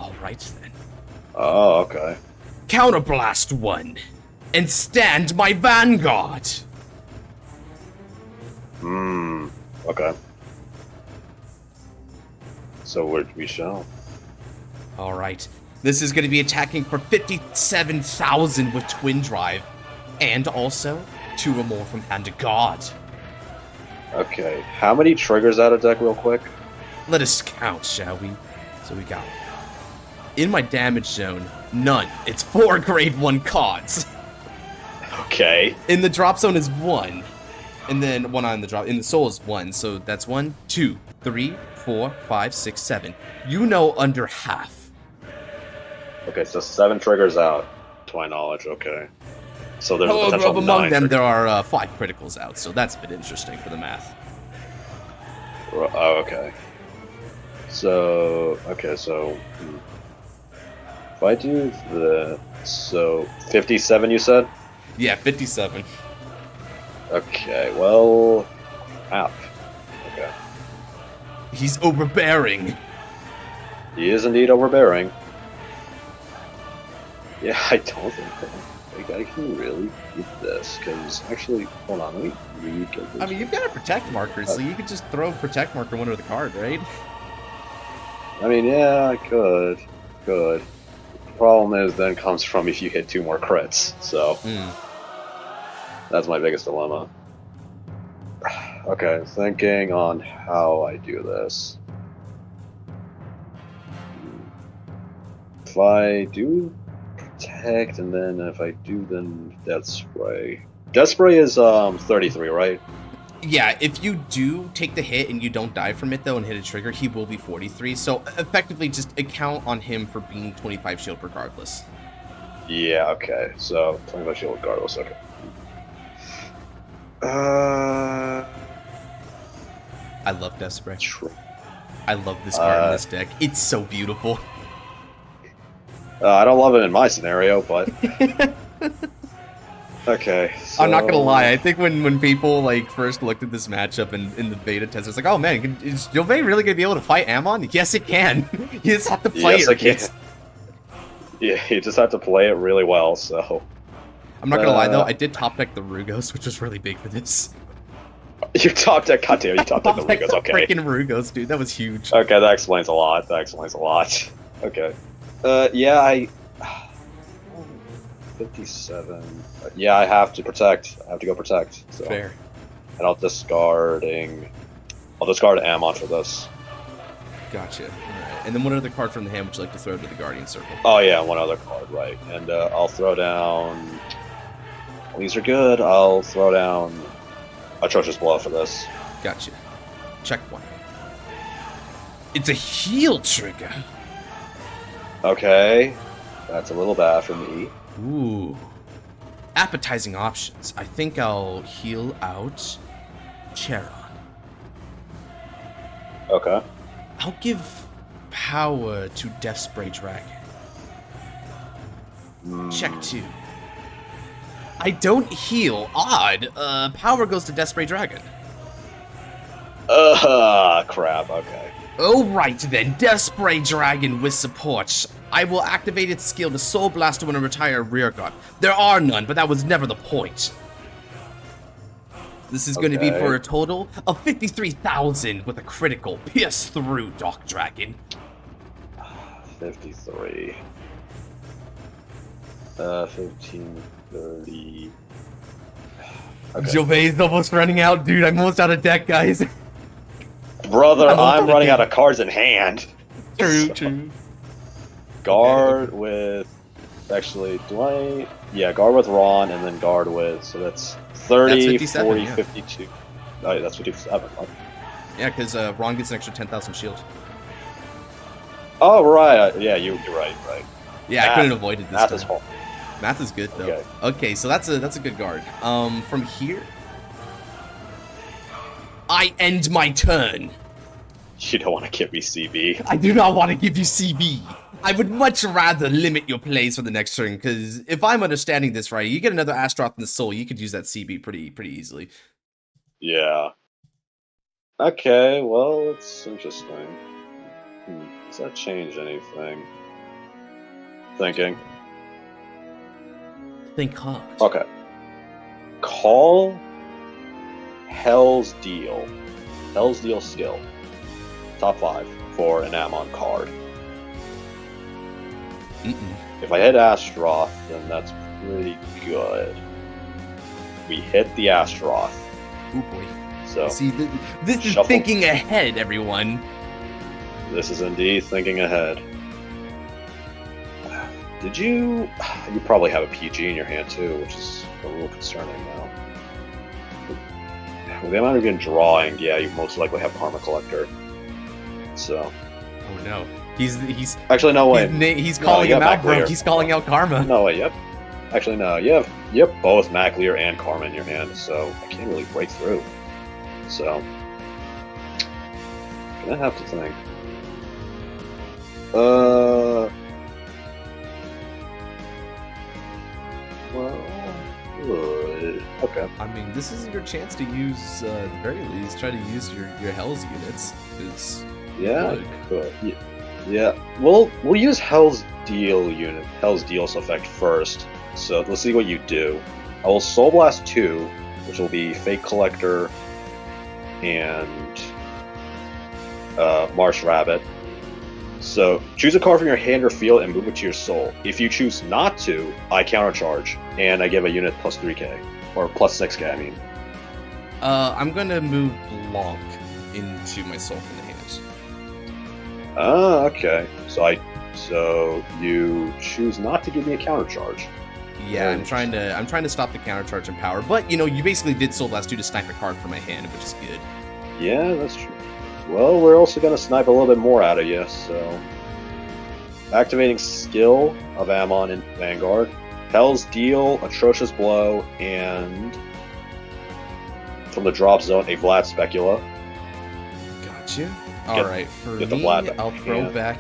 S1: Alright then.
S2: Oh, okay.
S1: Counterblast 1. And stand my Vanguard!
S2: Okay. So we shall.
S1: Alright. This is going to be attacking for 57,000 with Twin Drive. And also, 2 or more from Hand to God.
S2: Okay. How many triggers out of deck real quick?
S1: Let us count, shall we? So we got In my damage zone, none. It's 4 grade 1 cards.
S2: Okay.
S1: In the drop zone is 1. And then 1 on the drop. In the soul is 1. So that's 1, 2, 3, 4, 5, 6, 7. You know under half.
S2: Okay, so 7 triggers out, to my knowledge. Okay. So there's a potential
S1: among
S2: 9
S1: them,
S2: triggers.
S1: there are 5 criticals out. So that's a bit interesting for the math.
S2: Oh, okay. So, if I do the, so 57 you said?
S1: Yeah, 57.
S2: Okay, well, crap. Okay.
S1: He's overbearing.
S2: He is indeed overbearing. Yeah, I don't think I can really get this, because actually, hold on, let me read this.
S1: I mean, you've got a protect marker, so you could just throw a protect marker one of the card, right?
S2: I mean, yeah, I could. The problem is then comes from if you hit 2 more crits, so that's my biggest dilemma. Okay, thinking on how I do this. If I do protect, and then if I do then Death Spray. Death Spray is 33, right?
S1: Yeah, if you do take the hit and you don't die from it, though, and hit a trigger, he will be 43. So, effectively, just account on him for being 25 shield regardless.
S2: Yeah, okay. So, 25 shield regardless, okay.
S1: I love Death Spray. I love this card in this deck. It's so beautiful.
S2: I don't love it in my scenario, but... Okay, so...
S1: I'm not gonna lie, I think when people like first looked at this matchup in the beta test, it's like, oh man, is Jove really gonna be able to fight Amon? Yes, it can. You just have to play it.
S2: Yes, yeah, you just have to play it really well, so...
S1: I'm not gonna lie though, I did top deck the Rugos, which was really big for this.
S2: You top deck, goddamn, you top deck the Rugos, okay.
S1: Freaking Rugos, dude, that was huge.
S2: Okay, that explains a lot, Okay. Yeah, 57. Yeah, I have to protect. I have to go protect. So.
S1: Fair.
S2: And I'll discard Amon for this.
S1: Gotcha. Alright. And then what other card from the hand would you like to throw to the Guardian Circle?
S2: Oh yeah, one other card, right. And I'll throw down... These are good. I'll throw down Atrocious Blow for this.
S1: Gotcha. Check 1. It's a heal trigger.
S2: Okay. That's a little bad for me.
S1: Ooh. Appetizing options. I think I'll heal out Charon.
S2: Okay.
S1: I'll give power to Death Spray Dragon. Check 2. I don't heal. Odd. Power goes to Death Spray Dragon.
S2: Crap. Okay.
S1: Alright then, Death Spray Dragon with support. I will activate its skill to Soul Blaster when I retire a rear guard. There are none, but that was never the point. This is going to be for a total of 53,000 with a critical pierce through Dark Dragon.
S2: 53. 15, 30. Okay.
S1: Jove's almost running out, dude. I'm almost out of deck, guys.
S2: Brother, I'm running out of cards in hand.
S1: True.
S2: Guard with... Actually, guard with Ron, and then guard with... So that's 30,
S1: that's
S2: 40,
S1: yeah.
S2: 52. Oh, that's 57. Okay.
S1: Yeah, because Ron gets an extra 10,000 shield.
S2: Oh, right. Yeah, you're right.
S1: Yeah, I couldn't avoid it this
S2: time.
S1: Math is hard. Math is good, though. Okay, so that's a good guard. From here... I end my turn.
S2: You don't want to give me CB.
S1: I do not want to give you CB. I would much rather limit your plays for the next turn, because if I'm understanding this right, you get another Astaroth in the soul, you could use that CB pretty easily.
S2: Yeah. Okay, well, it's interesting. Does that change anything? Thinking.
S1: Think hard.
S2: Okay. Call Hell's Deal. Hell's Deal skill. Top 5 for an Amon card. If I hit Astaroth, then that's pretty good. We hit the Astaroth.
S1: Oh boy.
S2: So,
S1: see, this is
S2: shuffle.
S1: Thinking ahead, everyone.
S2: This is indeed thinking ahead. Did you? You probably have a PG in your hand too, which is a little concerning now. With the amount of you drawing, yeah, you most likely have Karma Collector. So.
S1: Oh no. He's
S2: actually no way.
S1: He's calling him out, bro. He's calling out Karma.
S2: No way. Yep. Actually no. You have both Maclear and Karma in your hand, so I can't really break through. So gonna have to think. Okay.
S1: I mean, this is your chance to use, at the very least, try to use your Hell's units.
S2: Yeah, could. Yeah. We'll use Hell's Deal effect first. So let's see what you do. I will Soul Blast 2, which will be Fake Collector and March Rabbit. So choose a card from your hand or field and move it to your soul. If you choose not to, I countercharge and I give a unit plus 3k or plus 6k. I mean.
S1: I'm gonna move Blanc into my soul from the hands.
S2: Ah, okay. So you choose not to give me a countercharge.
S1: Yeah, I'm trying to stop the countercharge in power, but you basically did Soul Blast 2 to snipe a card from my hand, which is good.
S2: Yeah, that's true. Well, we're also going to snipe a little bit more out of you, so... Activating skill of Amon in Vanguard. Hell's Deal, Atrocious Blow, and... From the drop zone, a Vlad Specula.
S1: Gotcha. Alright, for me, I'll throw back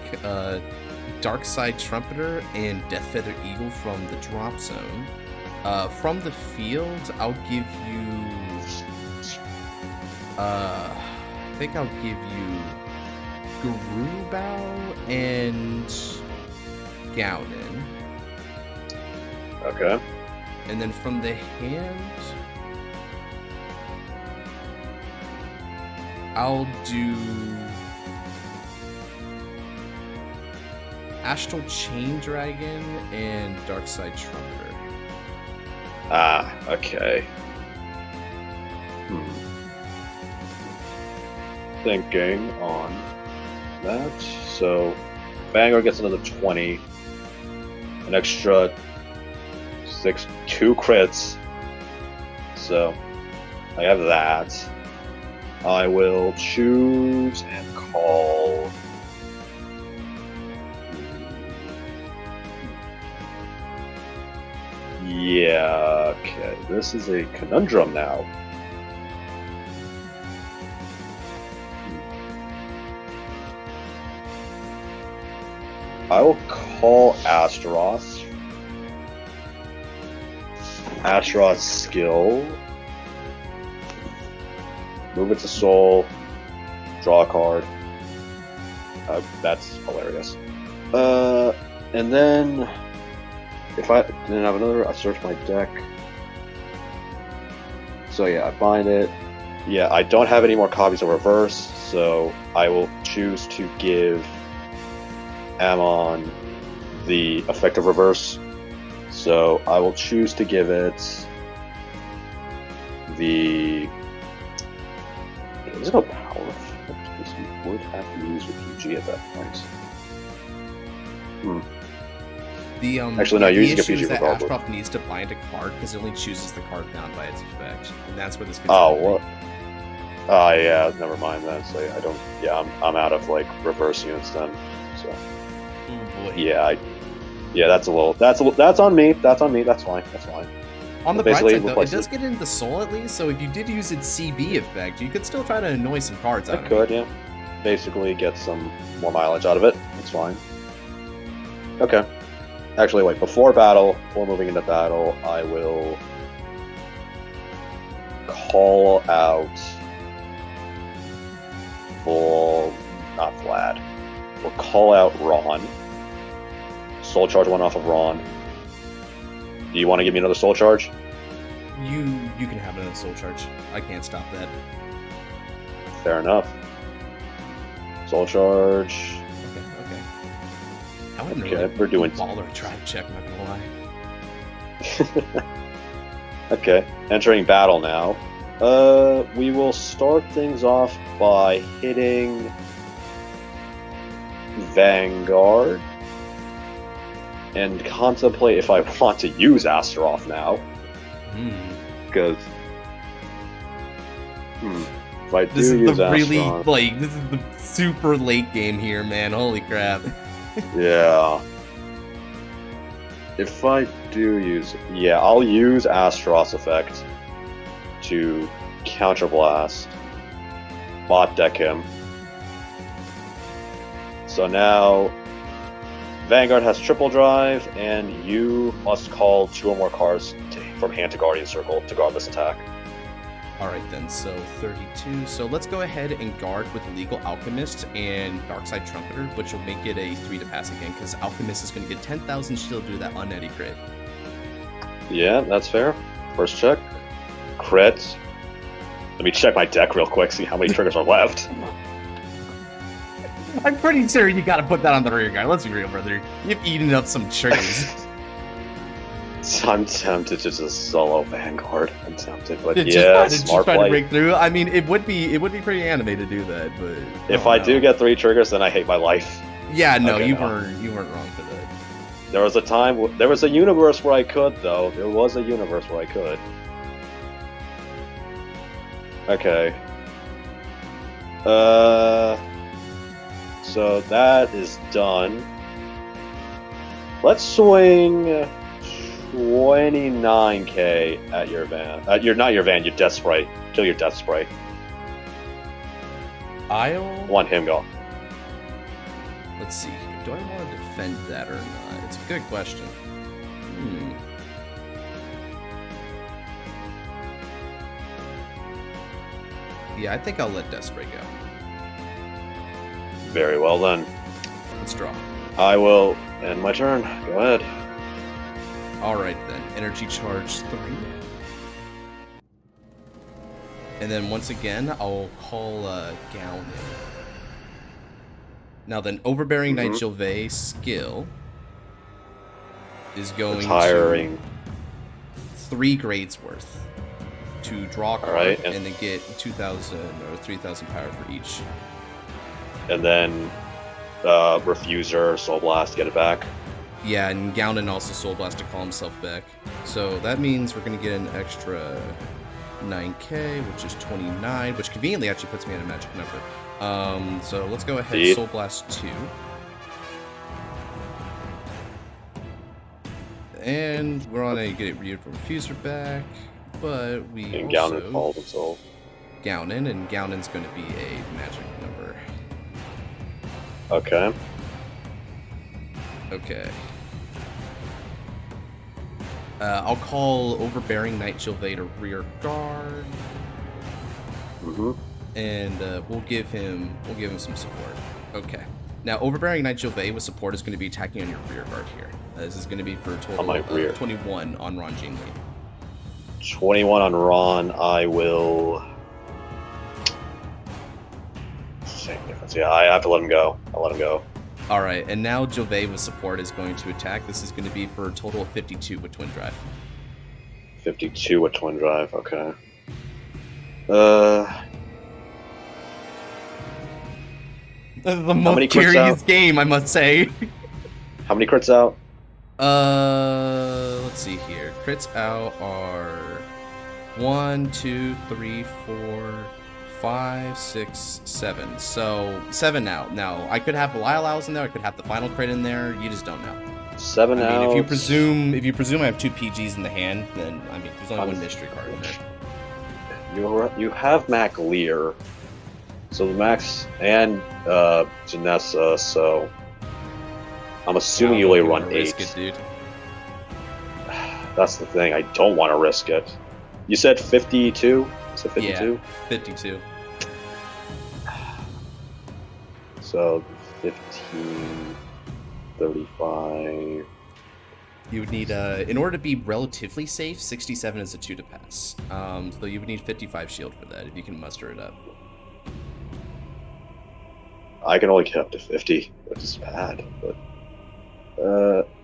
S1: Dark Side Trumpeter and Death Feather Eagle from the drop zone. From the field, I'll give you... I think I'll give you Garubao and Geenlin.
S2: Okay.
S1: And then from the hand, I'll do Astral Chain Dragon and Darkside Trumpeter.
S2: Ah, okay. Thinking on that. So Vanguard gets another 20. An extra 2 crits. So I have that. I will choose and call. Yeah, okay. This is a conundrum now. I will call Astaroth. Astaroth's skill. Move it to soul. Draw a card. That's hilarious. And then if I didn't have another, I search my deck. So yeah, I bind it. Yeah, I don't have any more copies of reverse, so I will choose to give Amon the effective reverse. So I will choose to give it the... Is it a power effect? Because you would have to use your PG at that point.
S1: Actually, no,
S2: you're using a
S1: PG
S2: PG
S1: that
S2: regardless.
S1: Astaroth needs to bind a card because it only chooses the card bound by its effect, and that's where this gets.
S2: Oh, what? Oh, yeah, never mind then. So I don't. Yeah, I'm out of like reverse units then. So.
S1: Oh boy.
S2: Yeah, that's a little. That's on me. That's on me. That's fine. That's fine.
S1: On the bright side, though, it does get into soul at least. So if you did use its CB effect, you could still try to annoy some cards out of it.
S2: I could, yeah. Basically, get some more mileage out of it. That's fine. Okay. Actually, wait. Before moving into battle, I will call out not Vlad. We'll call out Ron. Soul charge one off of Ron. Do you want to give me another soul charge?
S1: You can have another soul charge. I can't stop that.
S2: Fair enough. Soul charge.
S1: Okay. I wouldn't
S2: Okay,
S1: really
S2: we're doing
S1: baller tribe check, not gonna lie.
S2: Okay, entering battle now. We will start things off by hitting Vanguard. and contemplate if I want to use Astaroth now. Because if I do
S1: this is
S2: use
S1: the
S2: Astaroth,
S1: really like this is the super late game here, man. Holy crap!
S2: yeah. If I do use, I'll use Astaroth's effect to counterblast, bot deck him. So now Vanguard has triple drive, and you must call 2 or more cards from hand to Guardian Circle to guard this attack.
S1: Alright then, so 32. So let's go ahead and guard with Legal Alchemist and Darkside Trumpeter, which will make it a 3 to pass again, because Alchemist is going to get 10,000 shield due to that uneddy crit.
S2: Yeah, that's fair. First check. Crit. Let me check my deck real quick, see how many triggers are left.
S1: I'm pretty sure you gotta put that on the rear guard. Let's be real, brother. You've eaten up some triggers.
S2: I'm tempted to just solo Vanguard. I'm tempted, but
S1: just
S2: smart
S1: try
S2: play.
S1: to break through. I mean, it would be pretty anime to do that, but
S2: if I do get 3 triggers, then I hate my life.
S1: Yeah, no,
S2: Okay,
S1: you
S2: no.
S1: weren't wrong for that.
S2: There was a time, there was a universe where I could, though. There was a universe where I could. Okay. So that is done. Let's swing 29k at your van. Not your van, your Death Spray. Kill your Death Spray. Want him go.
S1: Let's see here. Do I want to defend that or not? It's a good question. Yeah, I think I'll let Death Spray go.
S2: Very well then.
S1: Let's draw.
S2: I will end my turn. Go ahead.
S1: Alright then. Energy Charge 3. And then once again, I'll call Geenlin. Now then, Overbearing Knight Gilvet skill is going
S2: Retiring.
S1: to 3 grades worth to draw a card
S2: Alright,
S1: and then get 2,000 or 3,000 power for each.
S2: And then Refuser, Soul Blast, get it back.
S1: Yeah, and Geenlin also Soul Blast to call himself back. So that means we're going to get an extra 9k, which is 29, which conveniently actually puts me at a magic number. So let's go ahead,
S2: Indeed.
S1: Soul Blast 2. And we're on a get it Refuser back, but we
S2: And
S1: also...
S2: Geenlin called himself.
S1: Geenlin, and Geenlin's going to be a magic number.
S2: Okay.
S1: Okay. I'll call Overbearing Knight Gilvet to rear guard, and we'll give him some support. Okay. Now, Overbearing Knight Gilvet with support is going to be attacking on your rear guard here. This is going to be for a total
S2: On my rear.
S1: 21 on Ron Geenlin.
S2: 21 on Ron. I will. Same difference. Yeah, I have to let him go. I'll let him go.
S1: Alright, and now Gilvet with support is going to attack. This is going to be for a total of 52 with Twin Drive.
S2: 52 with Twin Drive. Okay.
S1: This is the
S2: many
S1: most
S2: crits
S1: curious
S2: out?
S1: game, I must say.
S2: How many crits out?
S1: Let's see here. Crits out are 1, 2, 3, 4, 5, 6, 7. So 7 out. Now I could have Belial Owls in there. I could have the final crit in there. You just don't know.
S2: 7
S1: I
S2: out.
S1: mean, if you presume I have 2 PGs in the hand, then I mean, there's only one mystery card in there.
S2: You have Mac Lear, so the Max and Janessa. So I'm assuming you only run 8.
S1: Risk it, dude.
S2: That's the thing. I don't want to risk it. You said 52. Is it 52?
S1: Yeah, 52.
S2: So 15, 35.
S1: You would need, in order to be relatively safe, 67 is a 2 to pass. So you would need 55 shield for that if you can muster it up.
S2: I can only get up to 50, which is bad. But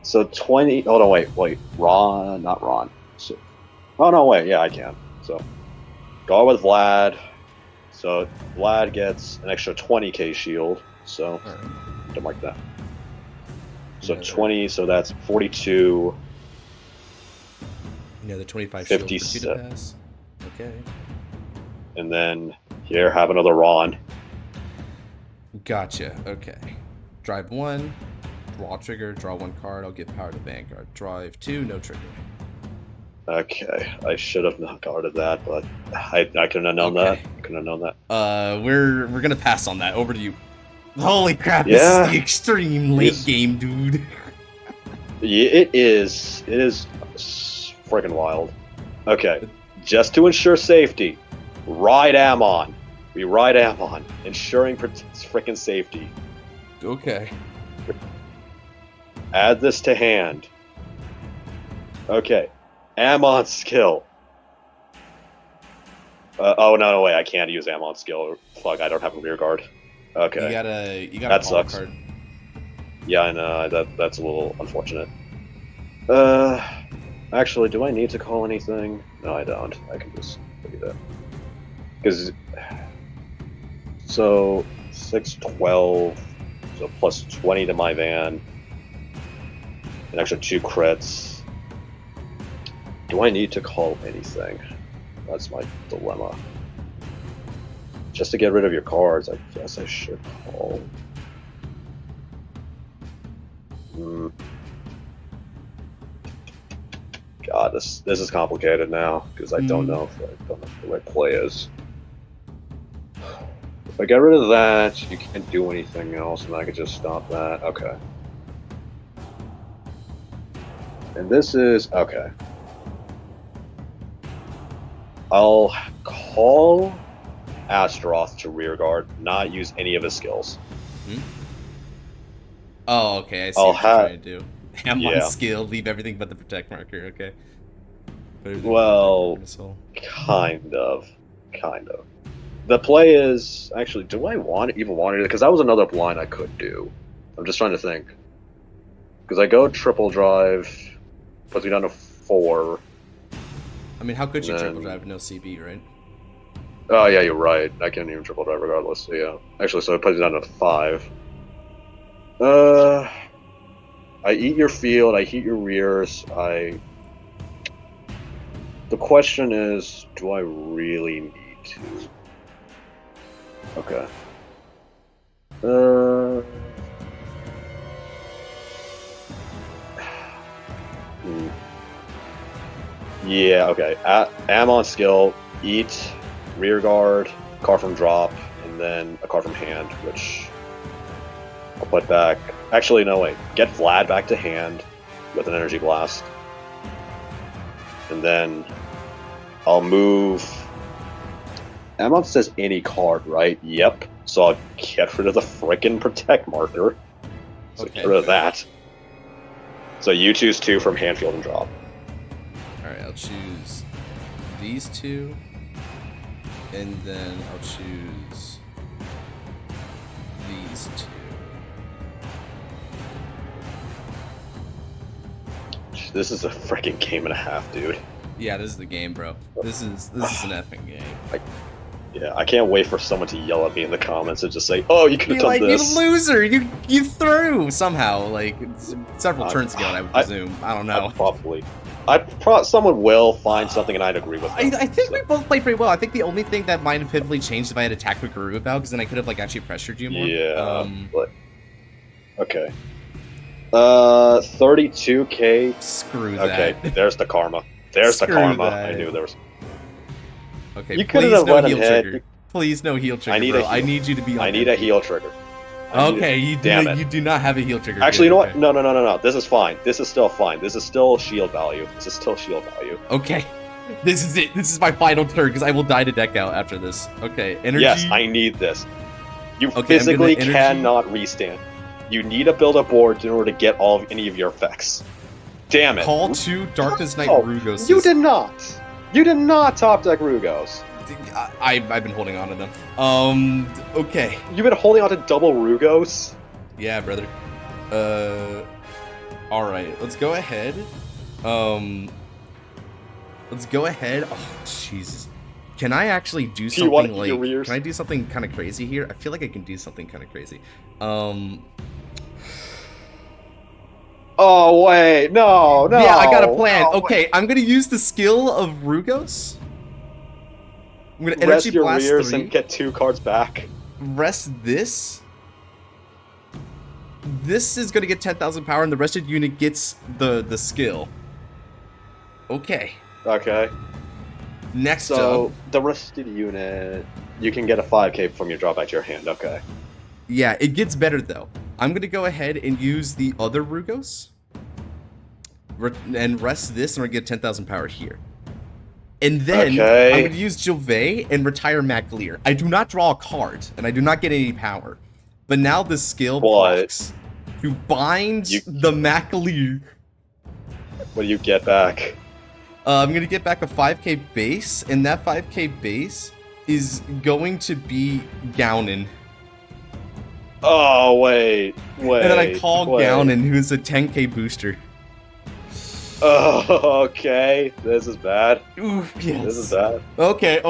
S2: so 20. Oh no, wait. Ron, not Ron. So, oh no, wait. Yeah, I can. So go with Vlad. So Vlad gets an extra 20k shield. So don't mark that. So 20, so that's 42.
S1: The 25 shield for 2 to pass. Okay.
S2: And then here, have another Ron.
S1: Gotcha. Okay. Drive 1, draw trigger, draw 1 card. I'll give power to Vanguard. Drive 2, no trigger.
S2: Okay, I should have not guarded that, but I couldn't have known that. I couldn't have known that.
S1: We're gonna pass on that. Over to you. Holy crap!
S2: Yeah.
S1: This is the extreme late game, dude.
S2: Yeah, it is. It is freaking wild. Okay, just to ensure safety, ride Amon. We ride Amon, ensuring freaking safety.
S1: Okay.
S2: Add this to hand. Okay. Amon's skill. Oh no, wait! I can't use Amon's skill. Fuck! I don't have a rear guard. Okay.
S1: You gotta
S2: that
S1: call
S2: sucks.
S1: a card.
S2: Yeah, I know. That's a little unfortunate. Actually, do I need to call anything? No, I don't. I can just do that. Because so 6, 12, so plus 20 to my van, an extra 2 crits. Do I need to call anything? That's my dilemma. Just to get rid of your cards, I guess I should call. God, this is complicated now because I don't know what the right play is. If I get rid of that, you can't do anything else, and I could just stop that. Okay. And this is okay. I'll call Astaroth to rearguard, not use any of his skills.
S1: Oh, okay. I see what you're trying to do. Amon skill, leave everything but the protect marker. Okay.
S2: Well, kind of. The play is actually. Do I even want it? Because that was another blind I could do. I'm just trying to think. Because I go triple drive, puts me down to 4.
S1: I mean, how could you triple drive with no CB, right?
S2: Oh yeah, you're right. I can't even triple drive regardless. So yeah, actually, so it puts me down to 5. I eat your field. I heat your rears. The question is, do I really need to? Okay. Yeah, okay. Amon skill, eat, rear guard, card from drop, and then a card from hand, which I'll put back. Actually, no, wait. Get Vlad back to hand with an energy blast. And then I'll move. Amon says any card, right? Yep. So I'll get rid of the frickin' protect marker. So get rid of that. So you choose 2 from hand, field, and drop.
S1: Alright, I'll choose these 2. And then I'll choose these 2.
S2: This is a freaking game and a half, dude.
S1: Yeah, this is the game, bro. This is an effing game.
S2: I can't wait for someone to yell at me in the comments and just say, "Oh, you could have done this."
S1: You loser! You threw somehow, like several turns ago. I would presume. I don't know.
S2: Someone will find something, and I'd agree with them.
S1: I think we both played pretty well. I think the only thing that might have pivotably changed if I had attacked with Guru about, because then I could have actually pressured you more.
S2: Yeah. But okay. 32k.
S1: Screw that.
S2: Okay, there's the karma. There's the karma. I knew there was.
S1: Okay,
S2: you couldn't have let him hit.
S1: Please, no heal trigger, I need you to be on
S2: I need a heal trigger.
S1: You do not have a heal trigger.
S2: Actually, you know what? No. This is fine. This is still fine. This is still shield value.
S1: Okay. This is it. This is my final turn, because I will die to deck out after this. Okay, energy.
S2: Yes, I need this. You physically cannot restand. You need to build a board in order to get any of your effects. Damn it.
S1: Call 2 Darkness Knight Rugos.
S2: You did not. You did not top deck Rugos.
S1: I've been holding on to them. Okay.
S2: You've been holding on to double Rugos?
S1: Yeah, brother. Alright, let's go ahead. Let's go ahead. Oh, Jesus. Can I actually do something can I do something kind of crazy here? I feel like I can do something kind of crazy.
S2: Oh wait, no.
S1: Yeah, I got a plan.
S2: No,
S1: Okay, I'm gonna use the skill of Rugos. I'm gonna
S2: rest
S1: energy
S2: your
S1: blast
S2: rears
S1: 3.
S2: and get 2 cards back.
S1: Rest this. This is gonna get 10,000 power, and the rested unit gets the skill. Okay.
S2: Okay.
S1: Next
S2: So
S1: up.
S2: the rested unit, you can get a 5k from your drawback to your hand. Okay.
S1: Yeah, it gets better though. I'm gonna go ahead and use the other Rugos. And rest this, and we're gonna get 10,000 power here. And then I'm going to use Gilvet and retire MacLear. I do not draw a card, and I do not get any power. But now the skill blocks to bind the MacLear.
S2: What do you get back?
S1: I'm going to get back a 5k base, and that 5k base is going to be Geenlin.
S2: Oh, wait.
S1: And then I call Geenlin, who's a 10k booster.
S2: Oh, okay. This is bad.
S1: Oof, yes.
S2: This is bad.
S1: Okay.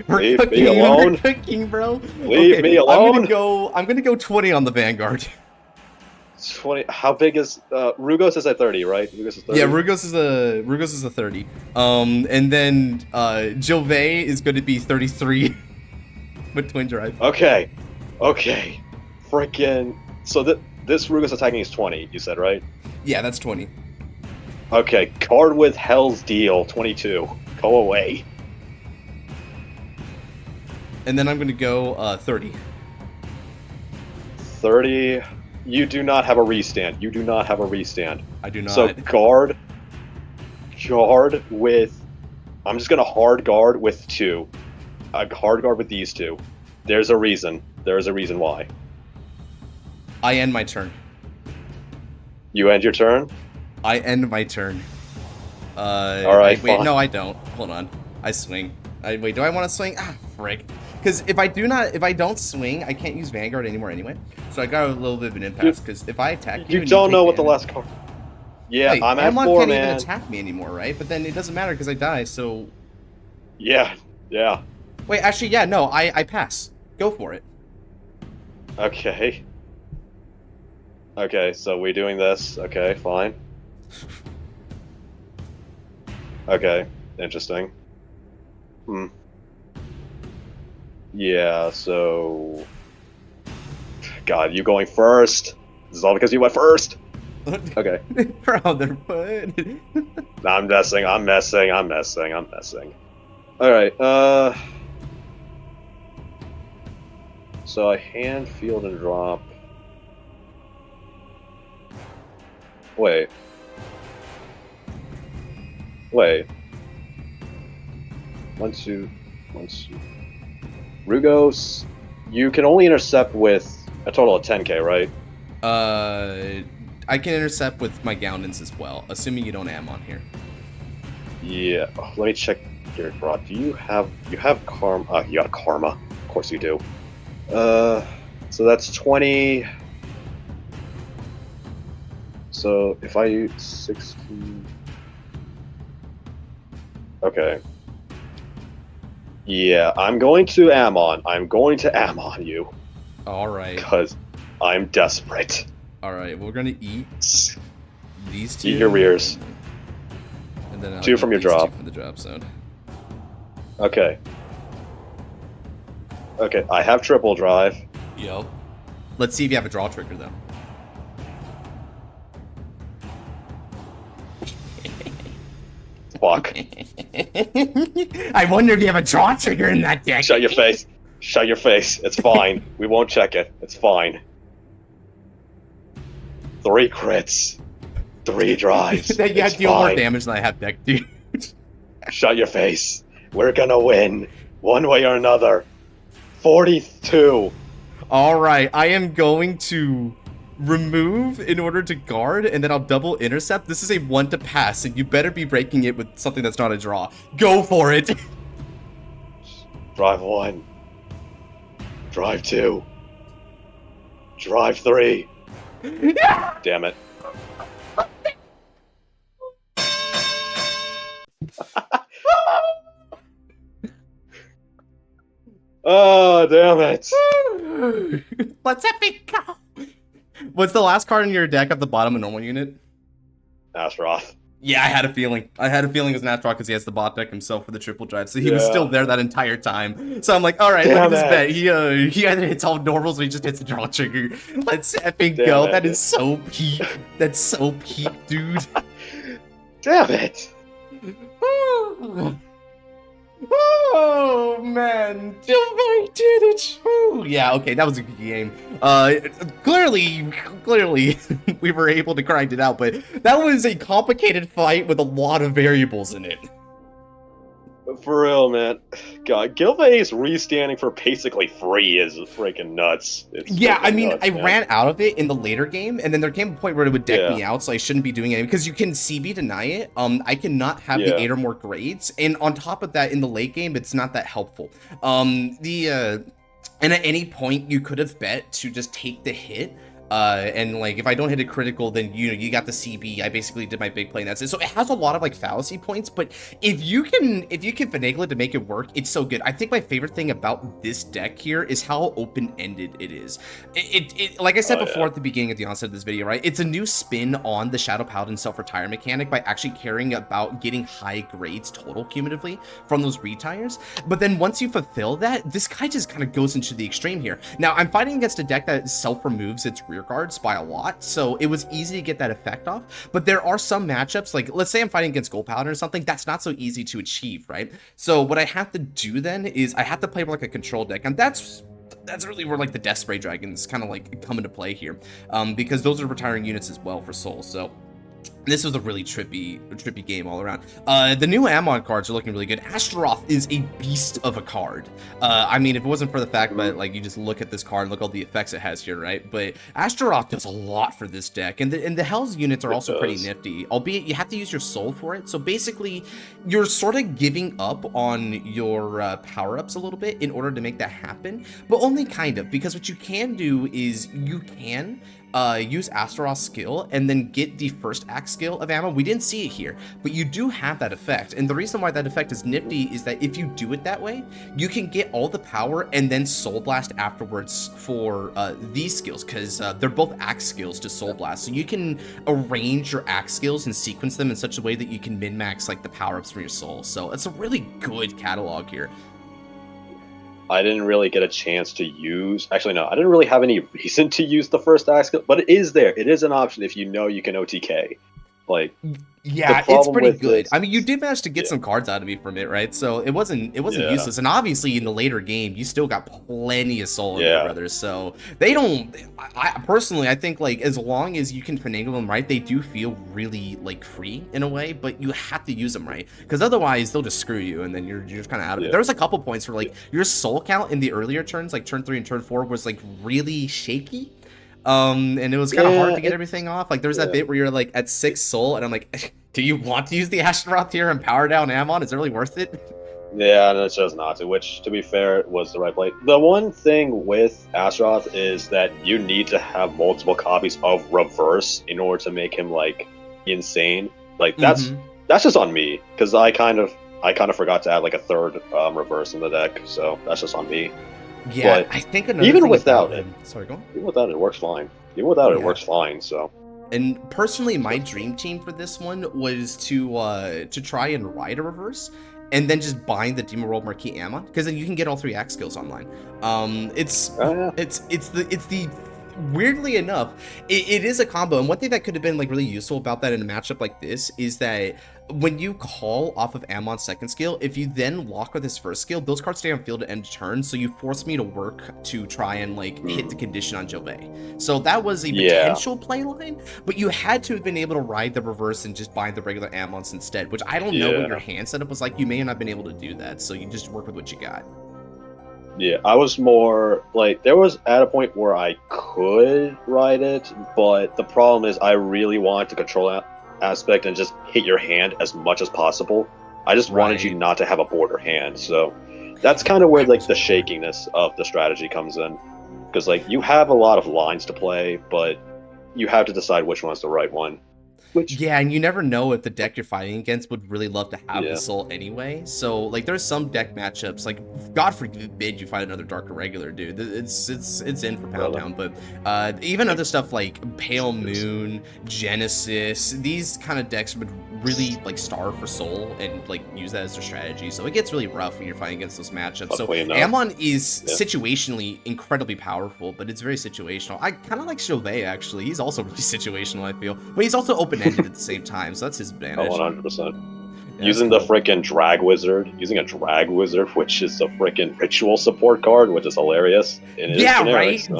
S2: Leave me alone.
S1: We're cooking, bro.
S2: Leave me alone.
S1: I'm gonna go 20 on the Vanguard.
S2: 20. How big is Rugos is at 30, right? Rugos is 30.
S1: Yeah, Rugos is a 30. And then Gilvet is going to be 33 with twin drive.
S2: Okay. Freaking. So this Rugos attacking is 20. You said, right?
S1: Yeah, that's 20.
S2: Okay, card with Hell's Deal, 22. Go away.
S1: And then I'm going to go 30.
S2: 30. You do not have a restand.
S1: I do not.
S2: So guard with... I'm just going to hard guard with 2. A hard guard with these 2. There's a reason. There's a reason why.
S1: I end my turn.
S2: You end your turn?
S1: I end my turn.
S2: Alright,
S1: wait,
S2: fine.
S1: no, I don't. Hold on. I swing. Wait, do I want to swing? Ah, frick. Because if I don't swing, I can't use Vanguard anymore anyway. So I got a little bit of an impasse, because if I attack you...
S2: You don't know what the last card... Yeah,
S1: wait,
S2: I'm at
S1: Amon
S2: 4,
S1: can't
S2: man.
S1: even attack me anymore, right? But then it doesn't matter, because I die, so...
S2: Yeah.
S1: Wait, actually, yeah, no, I pass. Go for it.
S2: Okay. Okay, so we're doing this. Okay, fine. Okay, interesting. Yeah, so... God, you going first? This is all because you went first? Okay.
S1: Brother, what?
S2: I'm messing. Alright, so I hand, field, and drop... Wait. One, two. Rugos, you can only intercept with a total of 10k, right?
S1: I can intercept with my Geenlins as well, assuming you don't Amon here.
S2: Yeah. Oh, let me check your draw. Do you have karma? You got karma. Of course you do. So that's 20. So if I use 16... Okay. Yeah, I'm going to Amon. You.
S1: Alright.
S2: Because I'm desperate.
S1: Alright, we're gonna eat these 2.
S2: Eat your rears.
S1: And then I'll
S2: 2 from your
S1: these 2
S2: drop.
S1: from the drop zone.
S2: Okay. Okay, I have triple drive.
S1: Yep. Let's see if you have a draw trigger, though.
S2: Fuck.
S1: I wonder if you have a draw trigger in that deck.
S2: Shut your face. It's fine. We won't check it. It's fine. 3 crits. 3 drives.
S1: You have to deal more damage than I have deck, dude.
S2: Shut your face. We're gonna win. One way or another. 42.
S1: Alright, I am going to remove in order to guard, and then I'll double intercept. This is a 1 to pass, and you better be breaking it with something that's not a draw. Go for it!
S2: Drive 1. Drive 2. Drive 3. Damn it. Oh, damn it.
S1: Let's epic go! What's the last card in your deck at the bottom of normal unit?
S2: Astaroth.
S1: Yeah, I had a feeling. I had a feeling it was an Atrocious because he has the bot deck himself for the triple drive, so he was still there that entire time. So I'm like, all right, look at this bet. He either hits all normals or he just hits the draw trigger. Let's epic go. That is so peak. That's so peak, dude.
S2: Damn it.
S1: Oh man, Gilbert did it. Yeah, okay, that was a good game. Clearly, we were able to grind it out, but that was a complicated fight with a lot of variables in it.
S2: For real, man. God, Gilva's restanding for basically free is freaking nuts.
S1: Yeah, I mean, I ran out of it in the later game, and then there came a point where it would deck me out, so I shouldn't be doing it, because you can CB deny it. I cannot have the 8 or more grades, and on top of that, in the late game, it's not that helpful. And at any point, you could have bet to just take the hit, and like if I don't hit a critical, then you got the CB. I basically did my big play, and that's it. So it has a lot of like fallacy points, but if you can finagle it to make it work, it's so good. I think my favorite thing about this deck here is how open-ended it is. It like I said before at the beginning of the onset of this video, right? It's a new spin on the Shadow Paladin self-retire mechanic by actually caring about getting high grades total cumulatively from those retires. But then once you fulfill that, this guy just kind of goes into the extreme here. Now I'm fighting against a deck that self-removes its rear guards by a lot, so it was easy to get that effect off. But there are some matchups, like let's say I'm fighting against Gold Paladin or something, that's not so easy to achieve, right? So what I have to do then is I have to play like a control deck, and that's really where like the Death Spray Dragons kind of like come into play here, because those are retiring units as well for Soul. So this was a really trippy game all around. The new Amon cards are looking really good. Astaroth is a beast of a card. I mean, if it wasn't for the fact that like you just look at this card, look all the effects it has here, right? But Astaroth does a lot for this deck, and the Hell's units are also pretty nifty. Albeit you have to use your soul for it. So basically, you're sort of giving up on your power-ups a little bit in order to make that happen, but only kind of, because what you can do is you can use Astaroth's skill and then get the first act skill of Amon. We didn't see it here, but you do have that effect. And the reason why that effect is nifty is that if you do it that way, you can get all the power and then Soul Blast afterwards for these skills, because they're both axe skills to Soul Blast. So you can arrange your axe skills and sequence them in such a way that you can min-max like the power-ups from your soul. So it's a really good catalog here.
S2: I didn't really get a chance to use... Actually, no, I didn't really have any reason to use the first axe skill, but it is there. It is an option if you know you can OTK. Like,
S1: yeah, it's pretty good. I mean, you did manage to get some cards out of me from it, right? So it wasn't useless. And obviously, in the later game, you still got plenty of soul in there, brothers. So they don't. I personally, I think like as long as you can finagle them right, they do feel really like free in a way. But you have to use them right, because otherwise they'll just screw you, and then you're just kind of out of it. There was a couple points where like your soul count in the earlier turns, like turn 3 and turn 4, was like really shaky. And it was kind of hard to get everything off. Like, there's that bit where you're like at 6 soul, and I'm like, do you want to use the Astaroth here and power down Amon? Is it really worth it?
S2: Yeah, and it chose not to, which, to be fair, was the right play. The one thing with Astaroth is that you need to have multiple copies of Reverse in order to make him, like, insane. Like, that's just on me, because I kind of forgot to add, like, a third Reverse in the deck, so that's just on me.
S1: Yeah,
S2: but
S1: I think another
S2: even
S1: thing
S2: without it,
S1: sorry, go on.
S2: Even without it, it works fine. Even without it, it works fine. So,
S1: and personally, my dream team for this one was to try and ride a reverse, and then just bind the Demon Marquis Amon, because then you can get all 3 axe skills online. It's the weirdly enough, it is a combo, and one thing that could have been like really useful about that in a matchup like this is that when you call off of Amon's second skill, if you then lock with his first skill, those cards stay on field at end of turn, so you force me to work to try and like hit the condition on Jove. So that was a potential play line, but you had to have been able to ride the reverse and just bind the regular Amons instead, which I don't know what your hand setup was like. You may not have been able to do that, so you just work with what you got.
S2: Yeah, I was more like, there was at a point where I could ride it, but the problem is I really wanted to control aspect and just hit your hand as much as possible. I just wanted you not to have a border hand, so that's kind of where like the shakiness of the strategy comes in, because like you have a lot of lines to play, but you have to decide which one's the right one. Which,
S1: Yeah, and you never know if the deck you're fighting against would really love to have
S2: yeah,
S1: the soul anyway. So like there's some deck matchups, like God forbid you fight another Dark Irregular, dude. It's in for Pound
S2: brother.
S1: Town. But even other stuff like Pale Moon, Genesis, these kind of decks would really like starve for soul and like use that as their strategy. So it gets really rough when you're fighting against those matchups. So
S2: Luckily enough.
S1: Amon is
S2: Yeah.
S1: situationally incredibly powerful, but it's very situational. I kind of like Chauvet actually. He's also really situational, I feel, but he's also open-ended at the same time, so that's his
S2: Oh,
S1: advantage.
S2: 100%.
S1: Yeah,
S2: Using
S1: that's
S2: the frickin' drag wizard, which is a frickin' ritual support card, which is hilarious. And it is
S1: yeah,
S2: generic,
S1: right.
S2: so.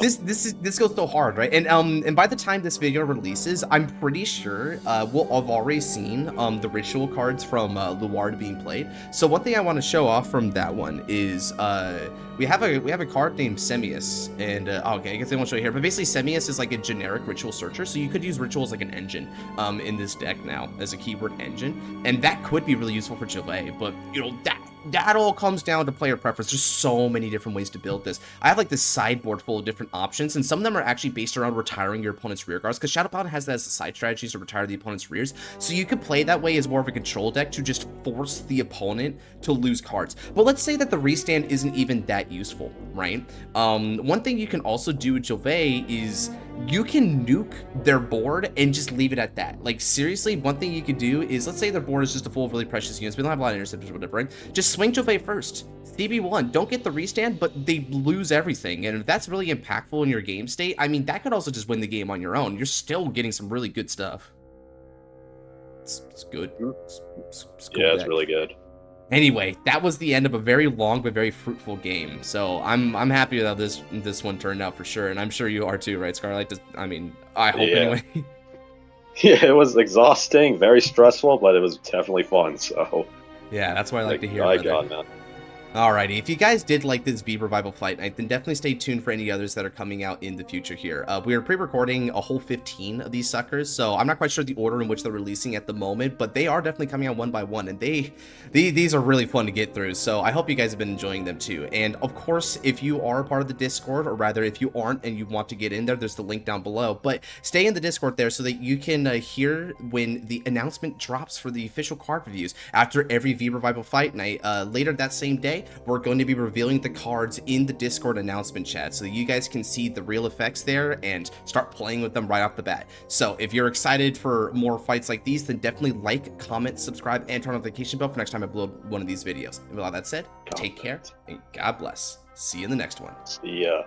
S1: This goes so hard, right? And by the time this video releases, I'm pretty sure we'll have already seen the ritual cards from Luard being played. So one thing I want to show off from that one is we have a card named Semius, and okay, I guess they won't show you here, but basically Semius is like a generic ritual searcher, so you could use ritual as like an engine in this deck now as a keyword engine, and that could be really useful for Chile, but you know that all comes down to player preference. There's so many different ways to build this. I have like this sideboard full of different options, and some of them are actually based around retiring your opponent's rear guards, because Shadow Paladin has that as a side strategy to retire the opponent's rears. So you could play that way as more of a control deck to just force the opponent to lose cards. But let's say that the restand isn't even that useful, right? One thing you can also do with Jove is you can nuke their board and just leave it at that. Like seriously, one thing you could do is, let's say their board is just full of really precious units. We don't have a lot of interceptors or whatever, right? Just swing Jove first. CB1, don't get the restand, but they lose everything. And if that's really impactful in your game state, I mean, that could also just win the game on your own. You're still getting some really good stuff. It's good. It's cool
S2: Yeah, it's
S1: deck.
S2: really good.
S1: Anyway, that was the end of a very long but very fruitful game. So I'm happy with how this one turned out for sure, and I'm sure you are too, right, Scarlight? I mean, I hope anyway.
S2: Yeah, it was exhausting, very stressful, but it was definitely fun. So
S1: yeah, that's what I like to hear.
S2: God, man.
S1: Alrighty, if you guys did like this V Revival Fight Night, then definitely stay tuned for any others that are coming out in the future here. We are pre-recording a whole 15 of these suckers, so I'm not quite sure the order in which they're releasing at the moment, but they are definitely coming out one by one, and these are really fun to get through, so I hope you guys have been enjoying them too. And of course, if you are a part of the Discord, or rather if you aren't and you want to get in there, there's the link down below, but stay in the Discord there so that you can hear when the announcement drops for the official card reviews after every V Revival Fight Night. Later that same day, we're going to be revealing the cards in the Discord announcement chat so that you guys can see the real effects there and start playing with them right off the bat. So if you're excited for more fights like these, then definitely like, comment, subscribe, and turn on the notification bell for next time I upload one of these videos. And with all that said, take care and God bless. See you in the next one.
S2: See ya.